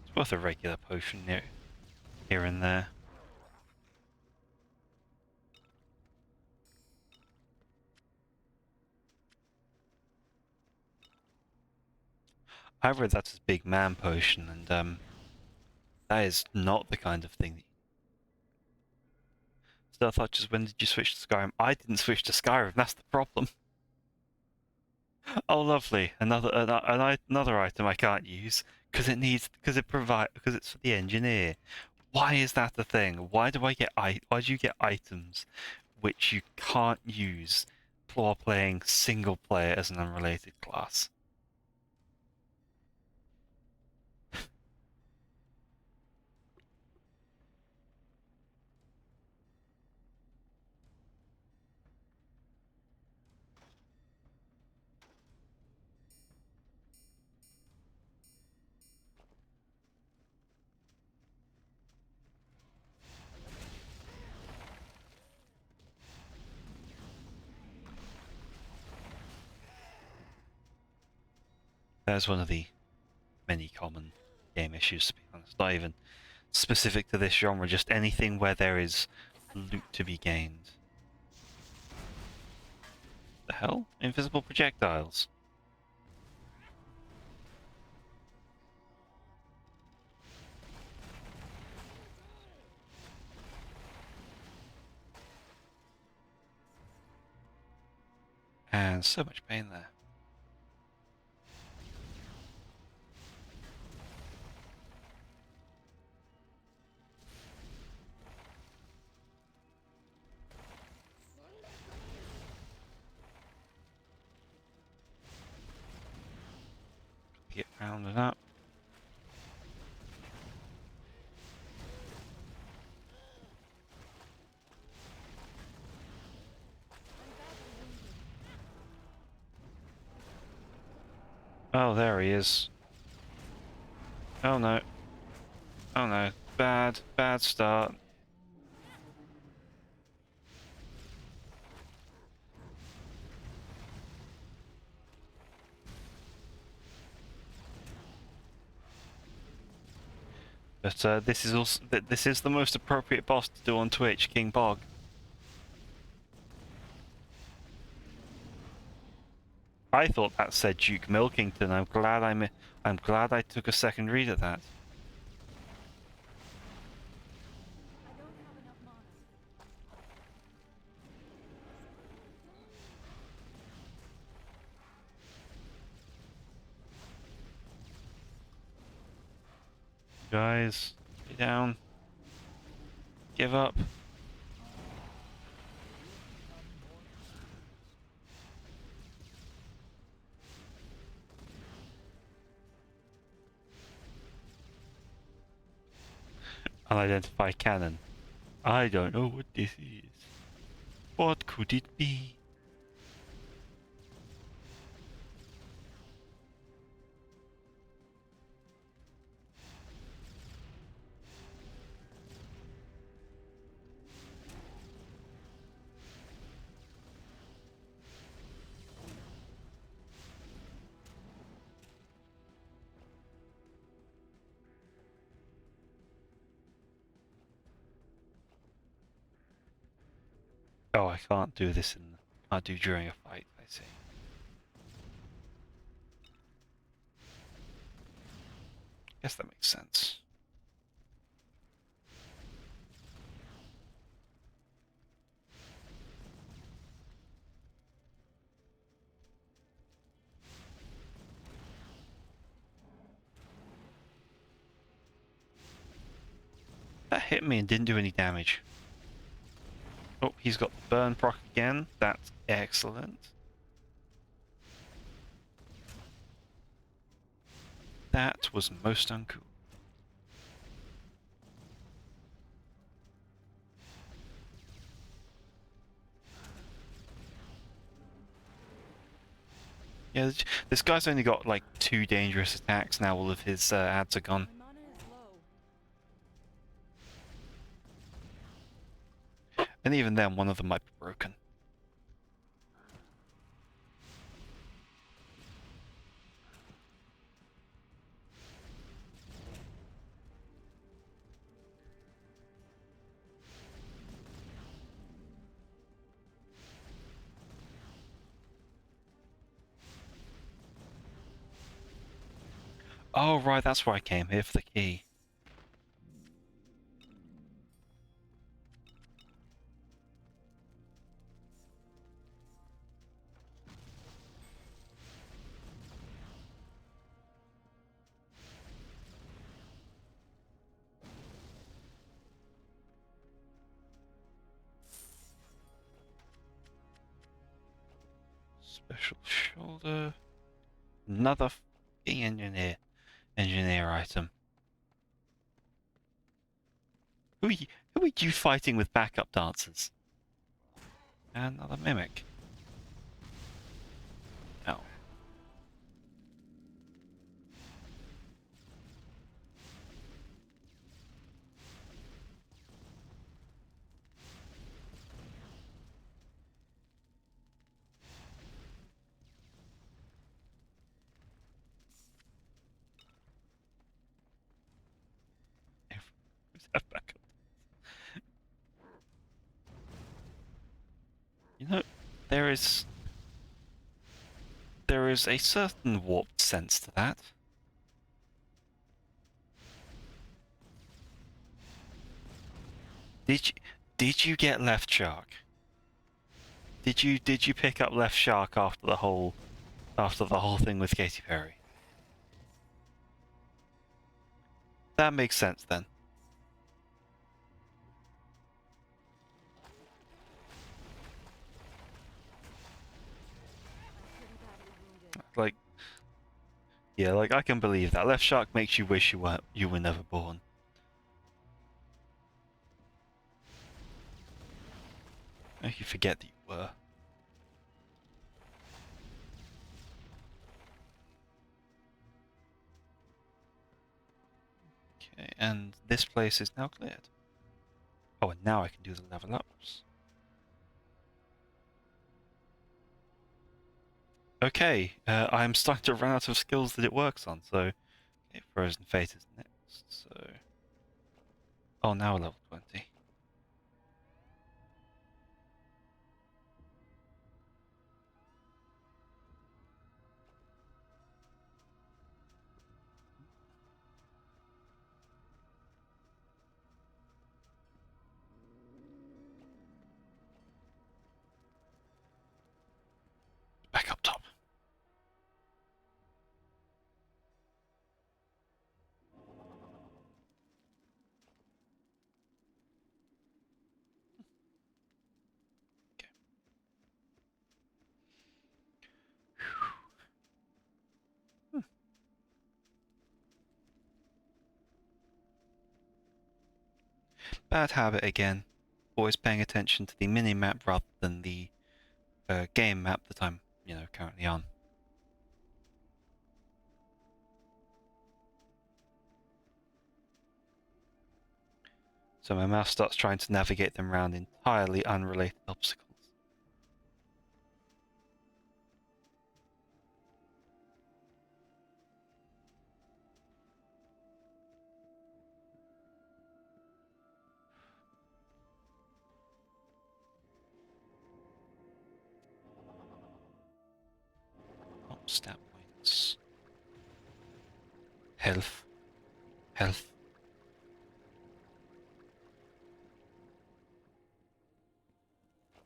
It's worth a regular potion here and there. I read that's a big man potion, and that is not the kind of thing. Stealth archers. When did you switch to Skyrim? I didn't switch to Skyrim. That's the problem. Oh, lovely. Another item I can't use because it's for the engineer. Why is that a thing? Why do you get items which you can't use while playing single player as an unrelated class? That's one of the many common game issues, to be honest. Not even specific to this genre, just anything where there is loot to be gained. The hell? Invisible projectiles. And so much pain there. Get rounded up. Oh, there he is. Oh no. Oh no. Bad start. But this is the most appropriate boss to do on Twitch, King Bog. I thought that said Duke Milkington. I'm glad I took a second read at that. I don't have enough mana. Guys, get down. Give up. Unidentified cannon. I don't know what this is. What could it be? Oh, I can't do this can't do during a fight, I see. Guess that makes sense. That hit me and didn't do any damage. Oh, he's got the burn proc again. That's excellent. That was most uncool. Yeah, this guy's only got like 2 dangerous attacks now. All of his ads are gone. My mana is low. And even then, one of them might be broken. Oh, right, that's why I came here, for the key. Special shoulder. Another f***ing engineer item. Who are you fighting with backup dancers? Another mimic. Oh. Who's that backup? You know, there is a certain warped sense to that. Did you get left shark? Did you pick up left shark after the whole thing with Katy Perry? That makes sense then. Pretty badly wounded. Like, yeah, like I can believe that. Left shark makes you wish you were never born. Make you forget that you were. Okay, and this place is now cleared. Oh, and now I can do the level ups. Okay, I'm starting to run out of skills that it works on, so... Okay, Frozen Fate is next, so... Oh, now level 20. Back up top. Okay. Bad habit again. Always paying attention to the mini-map rather than the game map that I'm, currently on. So my mouse starts trying to navigate them around entirely unrelated obstacles. Oh, stat points. Health. Health.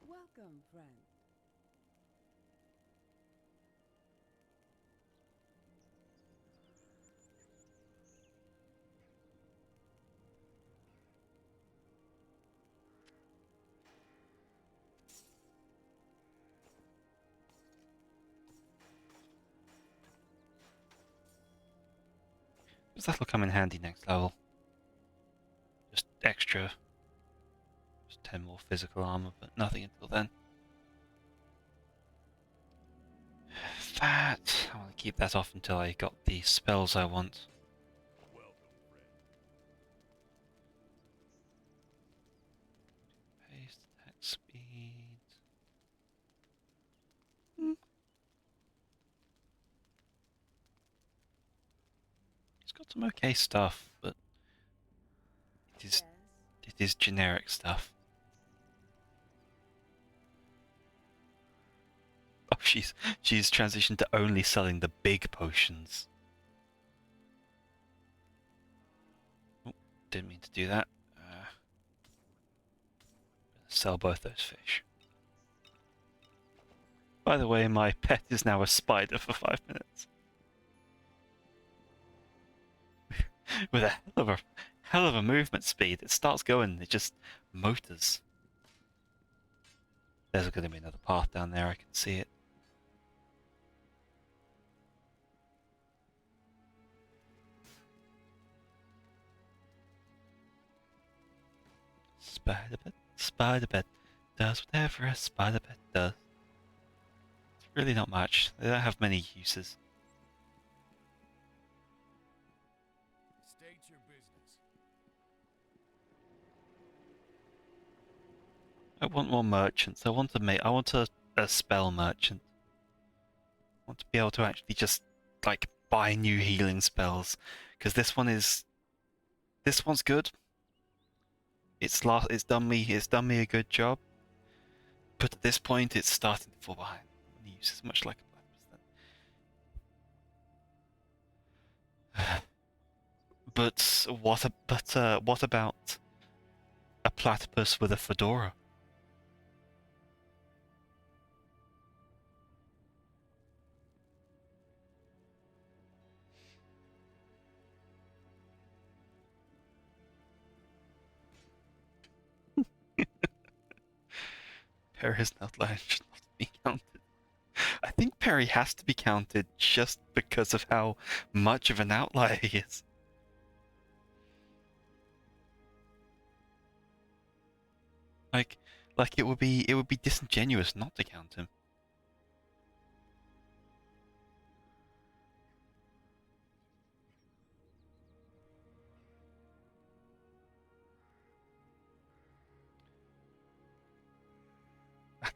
Welcome, friend. That'll come in handy next level. Just extra. Just 10 more physical armor, but nothing until then. that. I want to keep that off until I got the spells I want. Welcome, friend. Paste attack speed. Hmm. It's got some okay stuff, but Yes. it is generic stuff. Oh, she's transitioned to only selling the big potions. Oh, didn't mean to do that. Sell both those fish. By the way, my pet is now a spider for 5 minutes. With a hell of a movement speed. It starts going, it just motors. There's going to be another path down there, I can see it. Spider bed does whatever a spider bed does. It's really not much. They don't have many uses. State your business. I want more merchants. I want a spell merchant. I want to be able to actually just like buy new healing spells, because this one's good. It's done me a good job, but at this point it's starting to fall behind. It uses much like a platypus then. What about a platypus with a fedora? Perry's outlier should not be counted. I think Perry has to be counted just because of how much of an outlier he is. Like it would be disingenuous not to count him.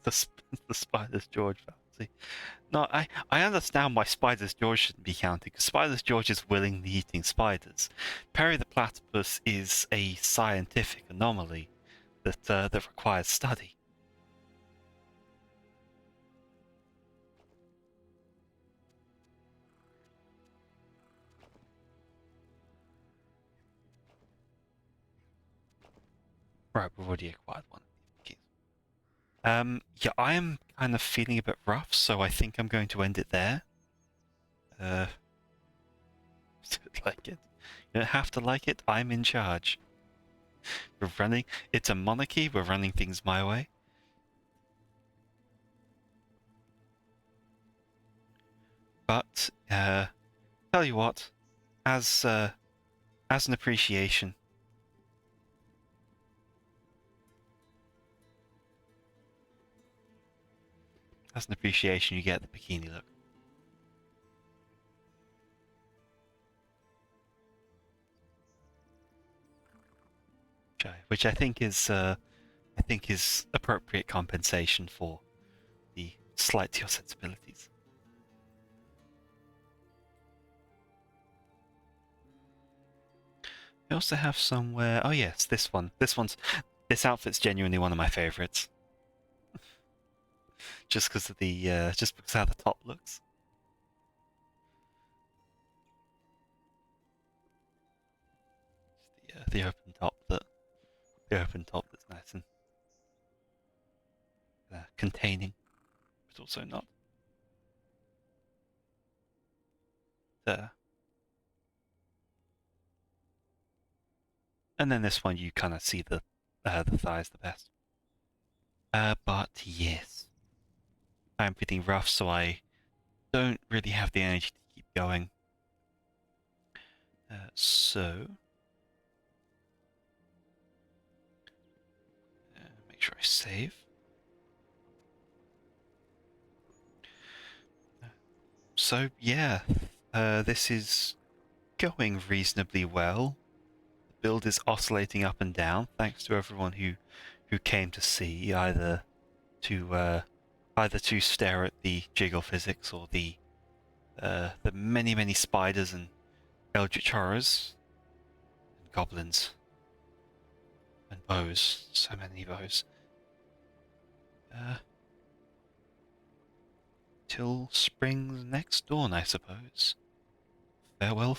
the, the Spider's George fallacy. No, I understand why Spider's George shouldn't be counted, because Spider's George is willingly eating spiders. Perry the Platypus is a scientific anomaly that requires study. Right, we've already acquired one. Yeah, I am kind of feeling a bit rough, so I think I'm going to end it there. Like it. You don't have to like it. I'm in charge. We're running. It's a monarchy. We're running things my way. But tell you what, as an appreciation, you get the bikini look. Which I think is appropriate compensation for the slight to your sensibilities. I also have somewhere. Oh yes, this one. This outfit's genuinely one of my favorites. Just because of just because of how the top looks. The open top that's nice and containing, but also not. And then this one you kind of see the thighs the best. But yes, I'm feeling rough, so I don't really have the energy to keep going. So make sure I save. So yeah, this is going reasonably well. The build is oscillating up and down, thanks to everyone who came to see, either to stare at the jiggle physics or the many spiders and eldritch horrors and goblins and bows. So many bows. Till spring's next dawn, I suppose. Farewell,